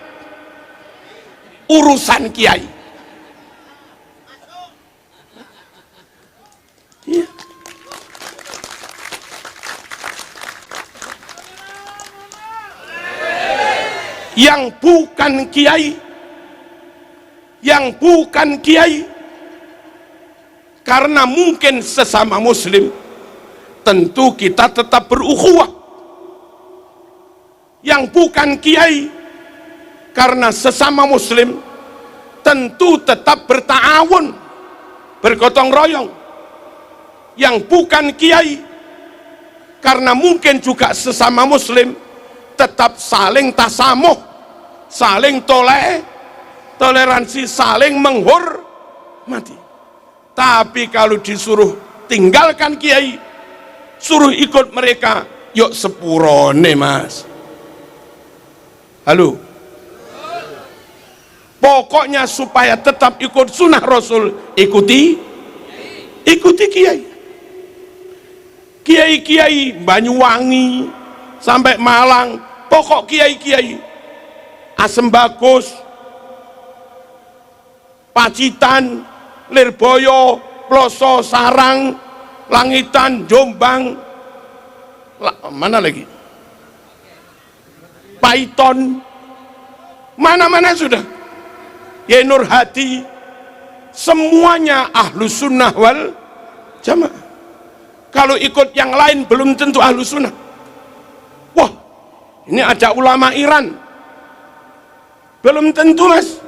Urusan kiai. Ya. Yang bukan kiai, karena mungkin sesama muslim, tentu kita tetap berukhuwah. Yang bukan kiai, karena sesama muslim, tentu tetap berta'awun, bergotong royong. Yang bukan kiai, karena mungkin juga sesama muslim, tetap saling tasamuh, saling toleransi, saling menghormati. Tapi kalau disuruh tinggalkan kiai, suruh ikut mereka, yuk sepurone, Mas. Halo. Pokoknya supaya tetap ikut sunnah Rasul, ikuti kiai. Kiai Banyuwangi sampai Malang, pokok kiai Asem Bagus, Pacitan, Lirboyo, Ploso, Sarang, Langitan, Jombang, mana lagi? Paiton, mana-mana sudah. Yenur Hadi, semuanya ahlus sunnah wal jamaah. Kalau ikut yang lain belum tentu ahlus sunnah. Wah, ini ada ulama Iran, belum tentu, Mas.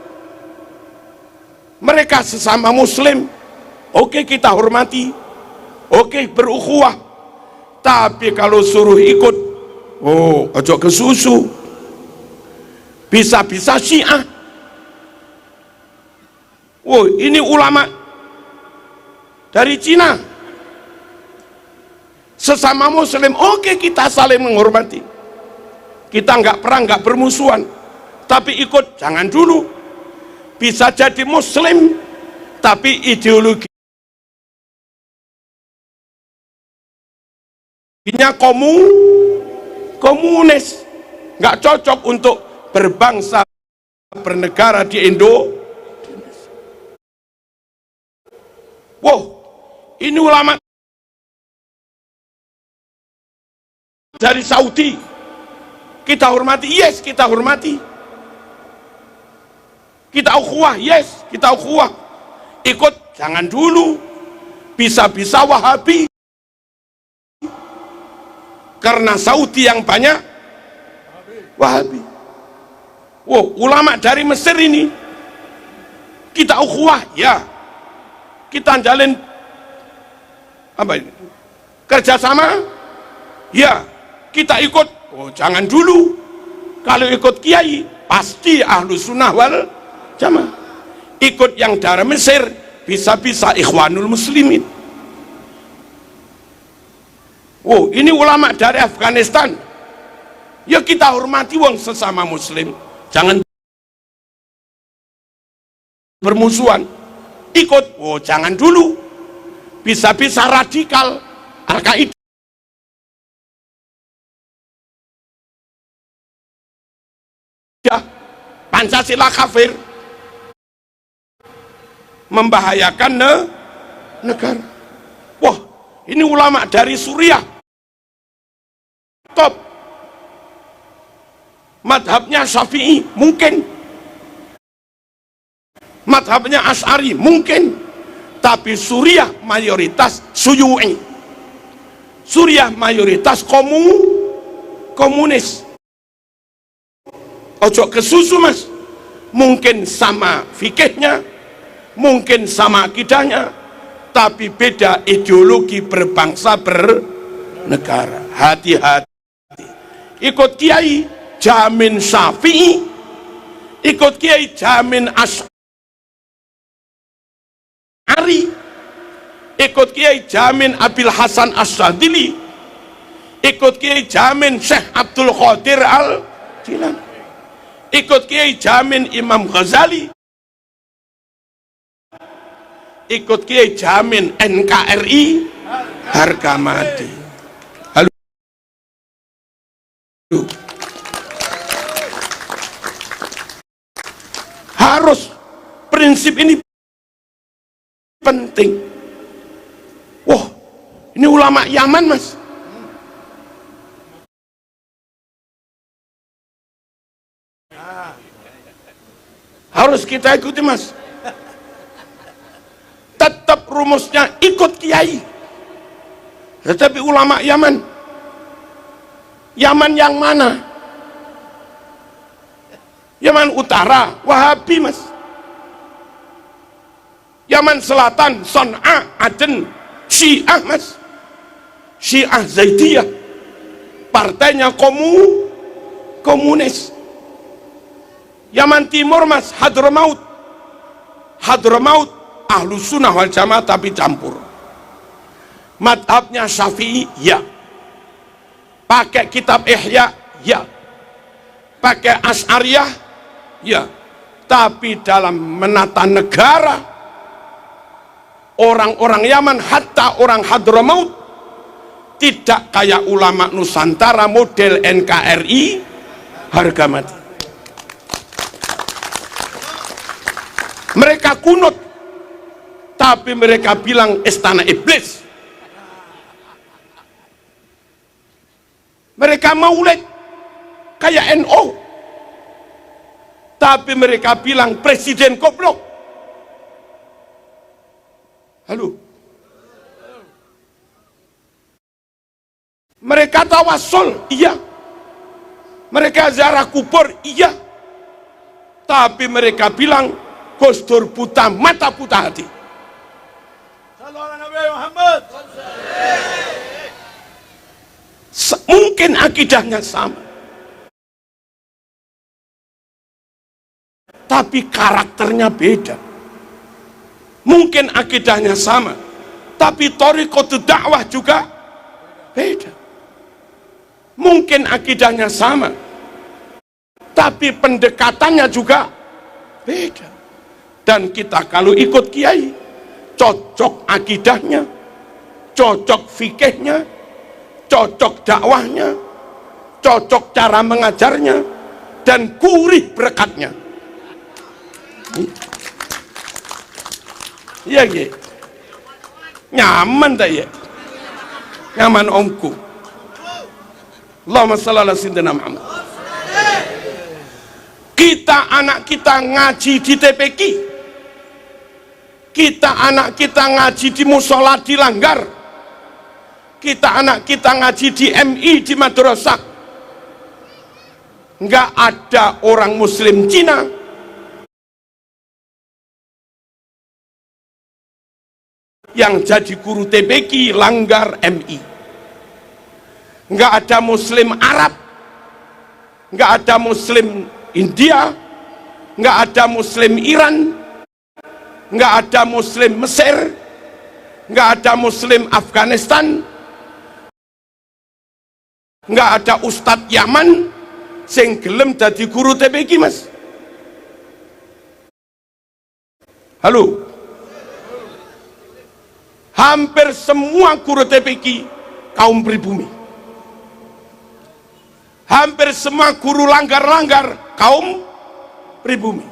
Mereka sesama muslim, oke, kita hormati, oke, berukhuwah. Tapi kalau suruh ikut, oh, ojo ke susu, bisa-bisa Syiah. Oh, ini ulama dari Cina, sesama muslim, oke, kita saling menghormati, kita nggak perang, nggak bermusuhan. Tapi ikut jangan dulu. Bisa jadi muslim tapi ideologinya komunis. nggak cocok untuk berbangsa bernegara di Indonesia. Wow, ini ulama dari Saudi, kita hormati, yes kita hormati, kita ukhuwah, yes kita ukhuwah, ikut jangan dulu, bisa-bisa Wahabi, karena Saudi yang banyak Wahabi. Wow, ulama dari Mesir ini kita ukhuwah, ya kita jalin apa ini, kerjasama, ya kita ikut. Oh jangan dulu, kalau ikut kiai pasti Ahlus Sunnah wal Jamaah. Ikut yang dari Mesir bisa-bisa Ikhwanul Muslimin. Oh ini ulama dari Afghanistan, ya kita hormati wong sesama muslim, jangan bermusuhan. Ikut, oh jangan dulu, bisa-bisa radikal Al-Qaeda, Pancasila kafir, membahayakan negara. Wah ini ulama dari Suriah top, madhabnya Syafi'i mungkin, madhabnya Asy'ari mungkin, tapi Suriah mayoritas Syu'u'i, Suriah mayoritas komunis. Ojo kesusu mas, mungkin sama fikihnya, mungkin sama akidahnya, tapi beda ideologi berbangsa bernegara. Hati-hati, ikut kiai jamin Syafi'i, ikut kiai jamin Asy'ari, ikut kiai jamin Abil Hasan Asyadzili, ikut kiai jamin Syekh Abdul Qadir Al-Jilani, ikut kiai jamin Imam Ghazali, ikut kiai jamin NKRI harga mati. Halo, harus prinsip ini penting. Wah ini ulama Yaman mas, harus kita ikuti mas. Tetap rumusnya ikut kiai, tetapi ulama Yaman, Yaman yang mana? Yaman Utara Wahabi mas, Yaman Selatan Son'a Aden Syiah mas, Syiah Zaidiyah, partainya komunis. Yaman Timur mas Hadramaut Ahlus Sunnah wal Jamaah tapi campur. Madhabnya Syafi'i, ya. Pakai kitab Ihya, ya. Pakai Asy'ariyah, ya. Tapi dalam menata negara, orang-orang Yaman, hatta orang Hadramaut, tidak kayak ulama Nusantara model NKRI harga mati. Mereka kunut, tapi mereka bilang istana iblis. Mereka maulid kayak NU, tapi mereka bilang presiden goblok. Halo, mereka tawassul, iya. Mereka ziarah kubur, iya. Tapi mereka bilang Gus Dur buta mata, buta hati. Mungkin akidahnya sama, tapi karakternya beda. Mungkin akidahnya sama, tapi thariqatul dakwah juga beda. Mungkin akidahnya sama, tapi pendekatannya juga beda. Dan kita kalau ikut kiai, cocok akidahnya, cocok fikihnya, cocok dakwahnya, cocok cara mengajarnya, dan gurih berkatnya. Iya, iya. Nyaman tak ya? Nyaman omku. Allahumma shalli ala sayyidina Muhammad. Kita anak kita ngaji di TPQ, kita anak kita ngaji di musola di Langgar, kita anak kita ngaji di MI di madrasah. Nggak ada orang muslim Cina yang jadi guru TPQ, Langgar, MI. Nggak ada muslim Arab, nggak ada muslim India, nggak ada muslim Iran, nggak ada muslim Mesir, nggak ada muslim Afghanistan, nggak ada ustadz Yaman sing gelem dadi guru TPQ, Mas. Halo. Hampir semua guru TPQ kaum pribumi. Hampir semua guru Langgar-Langgar kaum pribumi.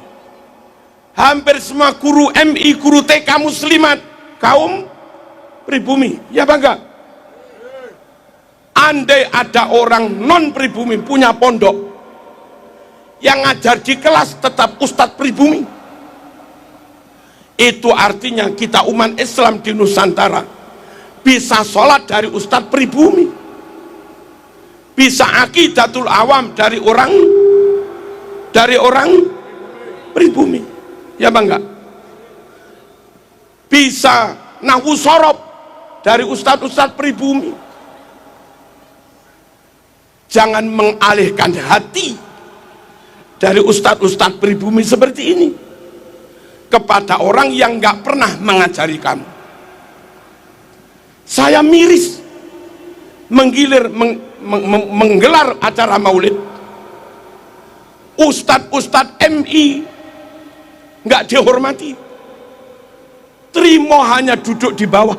Hampir semua guru MI, guru TK muslimat kaum pribumi. Ya bangga. Andai ada orang non pribumi punya pondok yang ngajar di kelas tetap ustadz pribumi, itu artinya kita umat Islam di Nusantara bisa sholat dari ustadz pribumi, bisa akidatul awam dari orang pribumi. Ya bangga. Bisa nahwu sorob dari ustadz-ustadz pribumi. Jangan mengalihkan hati dari ustadz-ustadz pribumi seperti ini kepada orang yang nggak pernah mengajari kamu. Saya miris menggelar acara maulid, ustadz-ustadz MI nggak dihormati, terima hanya duduk di bawah.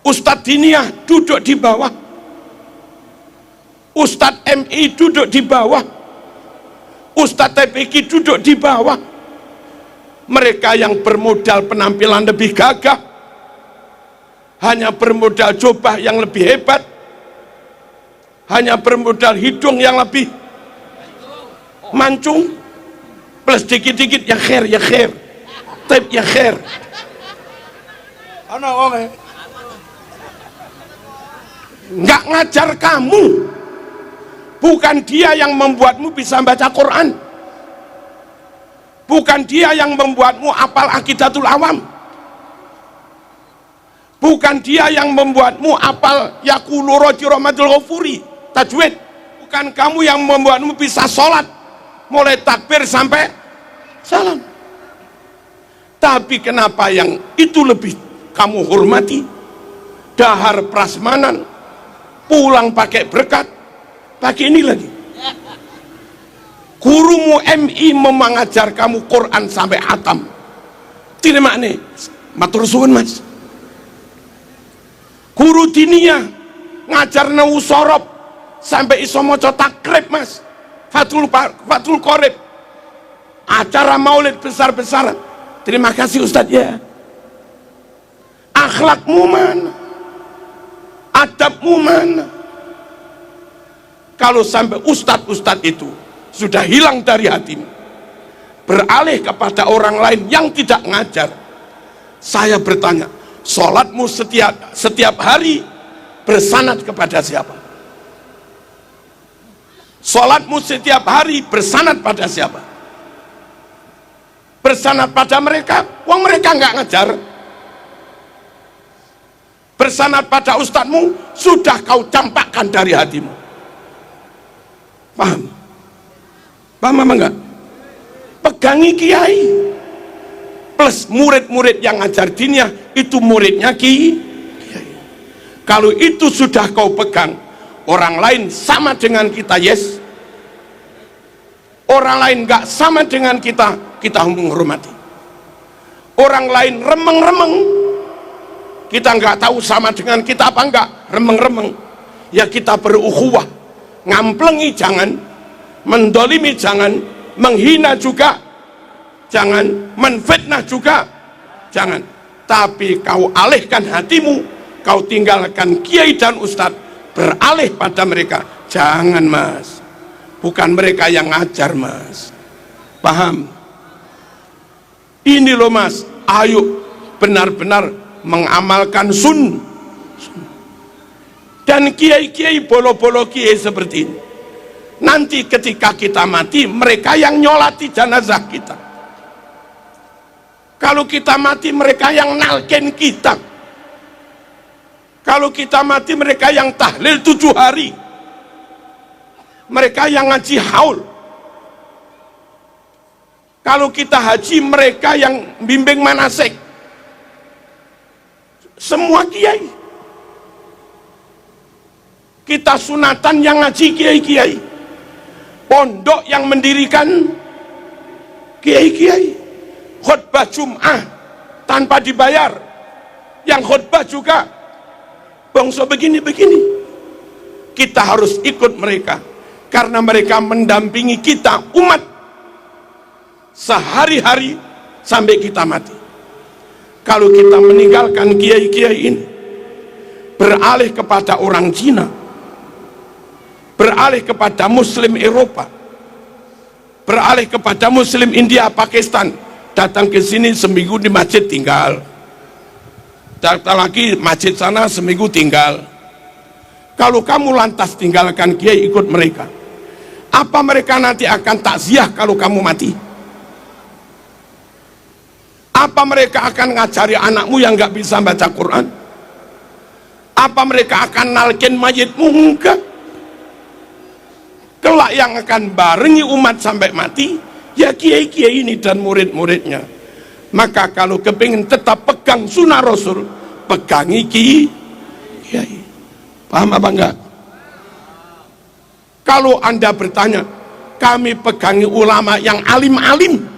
Ustadz diniyah duduk di bawah, ustadz MI duduk di bawah, ustadz TPQ duduk di bawah. Mereka yang bermodal penampilan lebih gagah, hanya bermodal jubah yang lebih hebat, hanya bermodal hidung yang lebih mancung, plus dikit-dikit ya khair, tip ya khair. Nggak ngajar kamu. Bukan dia yang membuatmu bisa baca Quran, bukan dia yang membuatmu apal akidatul awam, bukan dia yang membuatmu apal yaqulu roji rahmatul ghafuri tajwid, bukan kamu yang membuatmu bisa sholat mulai takbir sampai salam. Tapi kenapa yang itu lebih kamu hormati? Dahar prasmanan, pulang pakai berkat, pakai ini lagi. Gurumu MI mengajar kamu Quran sampai hatam, tidak makna matur suwun Mas. Guru diniyah ngajar nahwu sorob sampai iso maca takrib Mas, Fathul Qorib, acara maulid besar-besaran. Terima kasih Ustadz ya. Akhlakmu mana? Adabmu mana? Kalau sampai ustadz-ustadz itu sudah hilang dari hatimu, beralih kepada orang lain yang tidak ngajar, saya bertanya, sholatmu setiap hari bersanad kepada siapa? Sholatmu setiap hari bersanad pada siapa? Bersanad pada mereka, wong mereka nggak ngajar. Bersanad pada ustadzmu, sudah kau campakkan dari hatimu. Paham? Paham apa enggak? Pegangi kiai plus murid-murid yang ngajar diniyah, itu muridnya kiai. Kalau itu sudah kau pegang, orang lain sama dengan kita, yes, orang lain enggak sama dengan kita, kita menghormati. Orang lain remeng-remeng, kita enggak tahu sama dengan kita apa enggak, remeng-remeng, ya kita berukhuwah. Ngamplengi jangan, mendolimi jangan, menghina juga jangan, menfitnah juga jangan. Tapi kau alihkan hatimu, kau tinggalkan kiai dan ustadz, beralih pada mereka. Jangan mas, bukan mereka yang ngajar mas. Paham? Ini loh mas, ayo benar-benar mengamalkan dan kiai-kiai bolo-bolo kiai seperti ini. Nanti ketika kita mati, mereka yang nyolati jenazah kita. Kalau kita mati, mereka yang nalken kita. Kalau kita mati, mereka yang tahlil 7 hari. Mereka yang ngaji haul. Kalau kita haji, mereka yang bimbing manasik. Semua kiai. Kita sunatan yang ngaji kiai-kiai. Pondok yang mendirikan kiai-kiai. Khutbah Jum'ah tanpa dibayar. Yang khutbah juga bangsa begini-begini. Kita harus ikut mereka. Karena mereka mendampingi kita umat sehari-hari sampai kita mati. Kalau kita meninggalkan kiai-kiai ini, beralih kepada orang Cina, beralih kepada Muslim Eropa, beralih kepada Muslim India, Pakistan, datang ke sini seminggu di masjid tinggal, datang lagi masjid sana seminggu tinggal. Kalau kamu lantas tinggalkan kiai ikut mereka, apa mereka nanti akan takziah kalau kamu mati? Apa mereka akan ngajari anakmu yang nggak bisa baca Quran? Apa mereka akan nalkin mayitmu? Enggak. Kelak yang akan barengi umat sampai mati, ya kiai-kiai ini dan murid-muridnya. Maka kalau kepingin tetap pegang sunnah Rasul, pegangi kiai. Paham apa enggak? Kalau Anda bertanya, kami pegangi ulama yang alim-alim,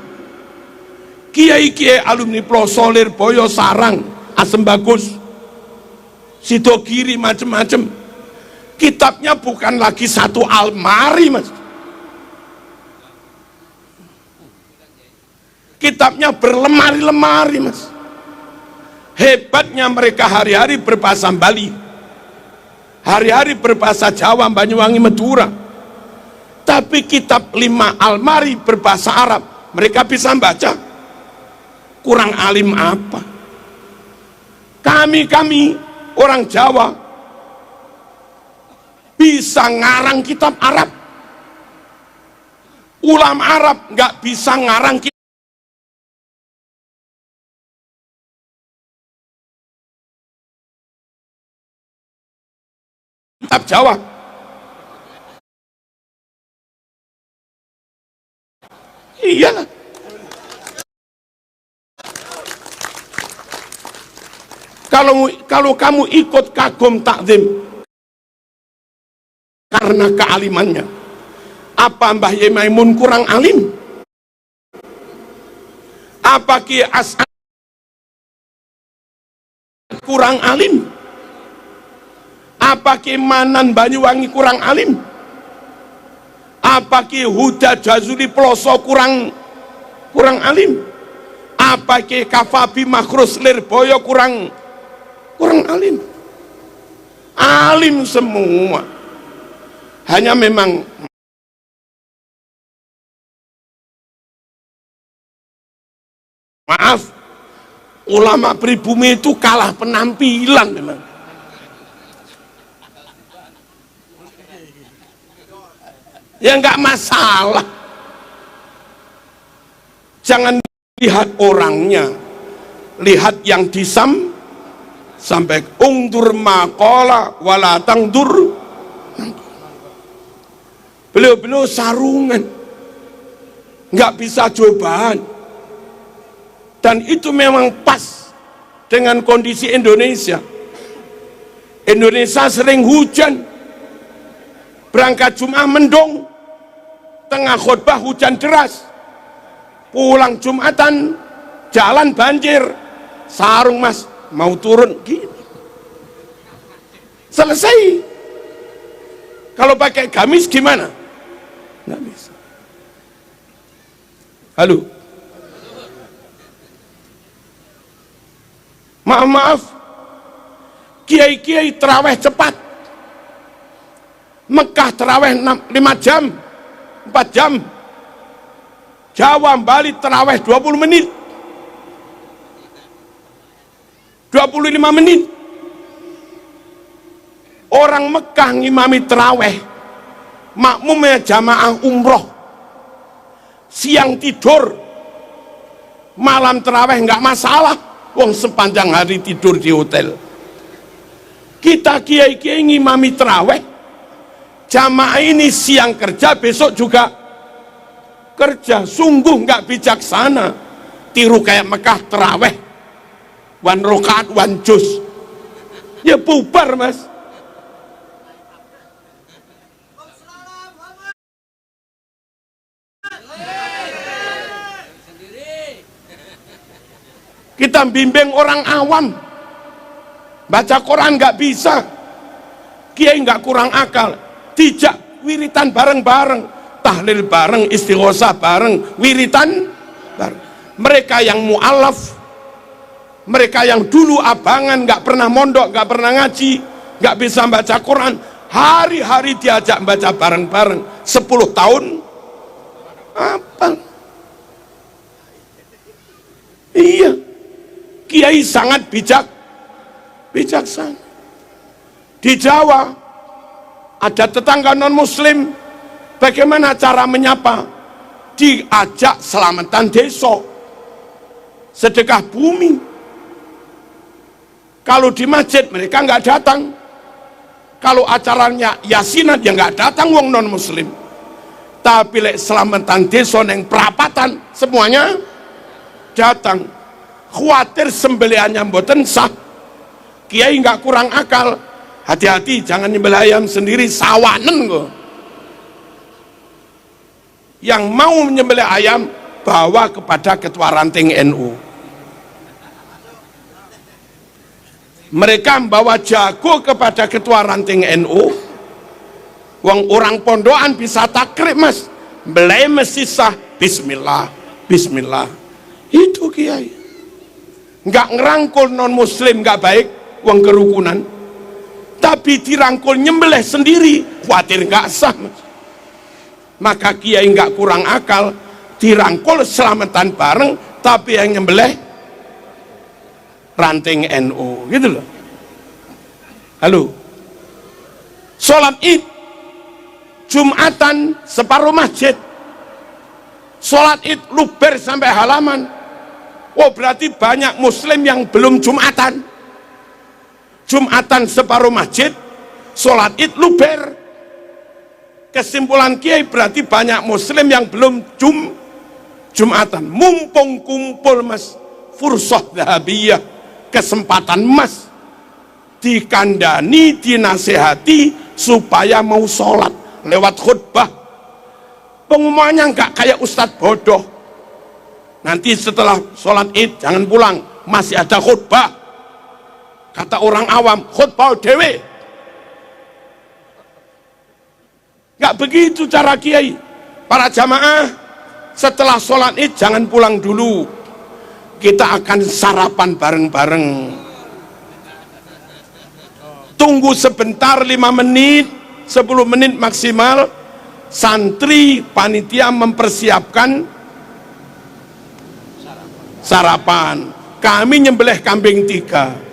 kiai-kiai alumni Plosolir, Boyo Sarang, Asem Bagus, Sidogiri, macam-macam. Kitabnya bukan lagi satu almari mas, kitabnya berlemari-lemari mas. Hebatnya mereka hari-hari berbahasa Bali, hari-hari berbahasa Jawa, Banyuwangi, Madura. Tapi kitab 5 almari berbahasa Arab mereka bisa baca. Kurang alim apa? Kami orang Jawa bisa ngarang kitab Arab. Ulama Arab nggak bisa ngarang kitab Jawa. Iya. Kalau kamu ikut kagum takzim karena kealimannya, apa Mbah Yai Maimun kurang alim? Apa Ki As'ad kurang alim? Apa Ki Manan Banyuwangi kurang alim? Apa Ki Huda Jazuli Ploso kurang alim? Apa Ki Kafabi Makhrus Lirboyo kurang alim? Alim semua. Hanya memang maaf, ulama pribumi itu kalah penampilan memang. Ya nggak masalah. Jangan lihat orangnya, lihat yang sampai ungdur maqala wala tangdur. Beliau sarungan, nggak bisa cobaan, dan itu memang pas dengan kondisi Indonesia. Indonesia sering hujan, berangkat Jum'ah mendung, tengah khutbah hujan deras, pulang Jumatan jalan banjir, sarung mas mau turun gitu. Selesai. Kalau pakai gamis gimana? Nggak bisa. Halo. Maaf, kiai-kiai terawih cepat. Mekah terawih 5 jam, 4 jam. Jawa Bali terawih 20 menit. 25 menit. Orang Mekah ngimami terawih, makmumnya jamaah umroh, siang tidur, malam terawih nggak masalah, wong sepanjang hari tidur di hotel. Kita kiai-kiai ngimami terawih, jamaah ini siang kerja, besok juga kerja, sungguh nggak bijaksana. Tiru kayak Mekah terawih, 1 rakaat 1 juz, ya bubar mas. Kita bimbing orang awam, baca Quran nggak bisa, kiai nggak kurang akal, dijak wiritan bareng-bareng, tahlil bareng, istighosah bareng, wiritan bareng. Mereka yang mu'alaf, mereka yang dulu abangan, nggak pernah mondok, nggak pernah ngaji, nggak bisa baca Quran, hari-hari diajak baca bareng-bareng, 10 tahun apa? Iya, kiai sangat bijaksana. Di Jawa ada tetangga non muslim, bagaimana cara menyapa? Diajak selamatan desa, sedekah bumi. Kalau di masjid mereka nggak datang, kalau acaranya yasinan ya nggak datang wong non muslim. Tapi lek selamatan desa neng perapatan semuanya datang. Khawatir sembelihannya mboten sah, kiai nggak kurang akal, hati-hati jangan nyembelih ayam sendiri, sawanen kok. Yang mau menyembelih ayam bawa kepada ketua ranting NU. Mereka membawa jago kepada ketua ranting NU. Wong orang pondokan bisa takrib mas, belai mesti sah, bismillah, bismillah. Itu kiai. Nggak ngerangkul non muslim nggak baik, uang kerukunan, tapi dirangkul nyembelih sendiri, khawatir nggak sah. Maka kiai nggak kurang akal, dirangkul selamatan bareng, tapi yang nyembelih ranting NU, gitu loh. Halo, sholat id Jumatan separuh masjid, sholat id luber sampai halaman. Oh berarti banyak muslim yang belum Jumatan. Jumatan separuh masjid, sholat id luber. Kesimpulan kiai berarti banyak muslim yang belum Jumatan. Mumpung kumpul mas, fursah dhahabiyah, kesempatan mas, dikandani, dinasehati supaya mau sholat lewat khutbah. Pengumumannya nggak kayak ustadz bodoh, nanti setelah sholat id jangan pulang, masih ada khutbah. Kata orang awam, khutbah dewe. Gak begitu cara kiai. Para jamaah, setelah sholat id jangan pulang dulu, kita akan sarapan bareng-bareng. Tunggu sebentar, 5 menit 10 menit maksimal, santri panitia mempersiapkan sarapan. Kami nyembelih kambing 3.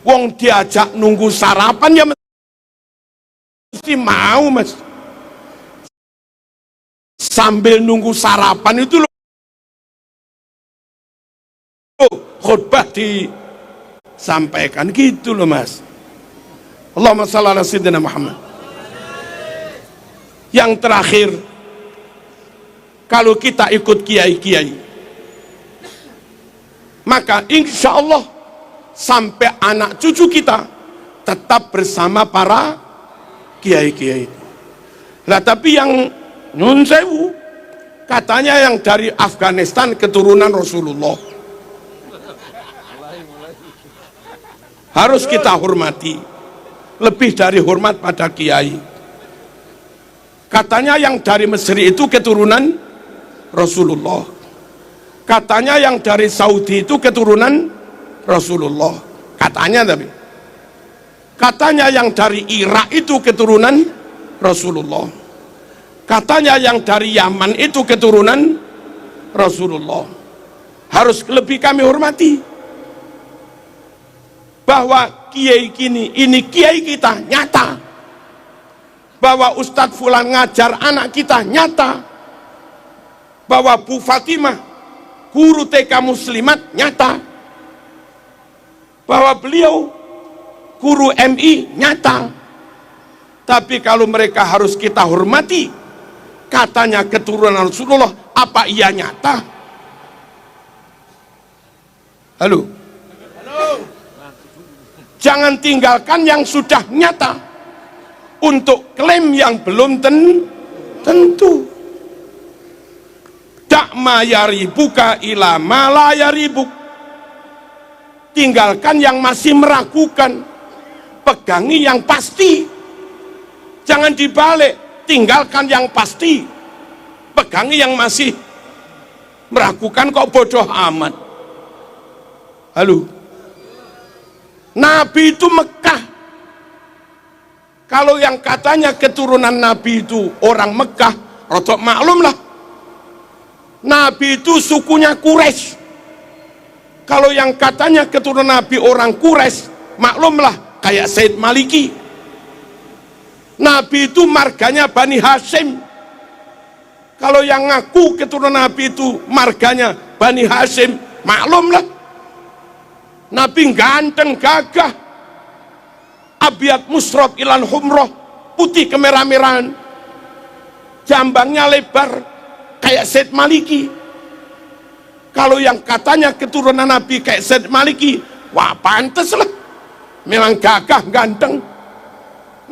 Wong diajak nunggu sarapan ya mesti mau mas. Sambil nunggu sarapan itu loh, khutbah disampaikan gitu loh mas. Allahumma shalli ala sayyidina Muhammad. Yang terakhir, kalau kita ikut kiai-kiai, maka insya Allah sampai anak cucu kita tetap bersama para kiai-kiai. Lah tapi yang nyun sewu, katanya yang dari Afghanistan keturunan Rasulullah, harus kita hormati. lebih dari hormat pada kiai. Katanya yang dari Mesir itu keturunan Rasulullah, katanya yang dari Saudi itu keturunan Rasulullah, katanya yang dari Irak itu keturunan Rasulullah, katanya yang dari Yaman itu keturunan Rasulullah. Harus lebih kami hormati. Bahwa kiai ini kiai kita nyata, bahwa Ustadz Fulan ngajar anak kita nyata, bahwa Bu Fatimah guru TK Muslimat nyata, bahwa beliau guru MI nyata. Tapi kalau mereka harus kita hormati, katanya keturunan Rasulullah, apa iya nyata? Halo? Jangan tinggalkan yang sudah nyata untuk klaim yang belum tentu. Dakma yaribuka ila ma la yaribuk. Tinggalkan yang masih meragukan, pegangi yang pasti. Jangan dibalik, tinggalkan yang pasti, pegangi yang masih meragukan. Kok bodoh amat. Halo? Nabi itu Mekah. Kalau yang katanya keturunan Nabi itu orang Mekah, rotok maklum lah. Nabi itu sukunya Quraisy. Kalau yang katanya keturunan Nabi orang Quraisy, maklumlah kayak Said Maliki. Nabi itu marganya Bani Hashim. Kalau yang ngaku keturunan Nabi itu marganya Bani Hashim, maklumlah. Nabi ganteng gagah, abyad musrob ilan humroh, putih kemerah-merahan, jambangnya lebar kayak Said Maliki. Kalau yang katanya keturunan Nabi kayak Said Maliki, wah pantes lah, memang gagah ganteng.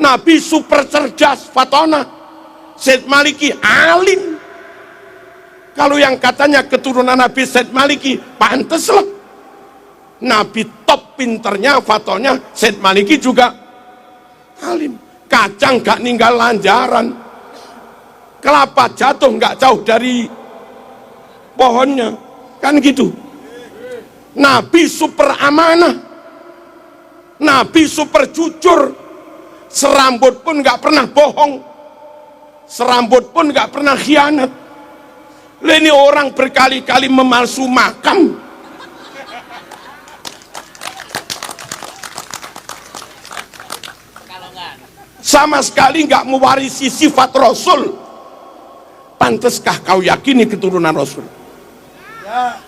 Nabi super cerdas fatona, Said Maliki alim. Kalau yang katanya keturunan Nabi Said Maliki, pantes lah, Nabi top pinternya, fatonya, Said Maliki juga alim. Kacang gak ninggal lanjaran, kelapa jatuh gak jauh dari pohonnya, kan gitu. Nabi super amanah, Nabi super jujur, serambut pun gak pernah bohong, serambut pun gak pernah khianat. Ini orang berkali-kali memalsu makam, sama sekali nggak mewarisi sifat Rasul. Pantaskah kau yakini keturunan Rasul? Ya.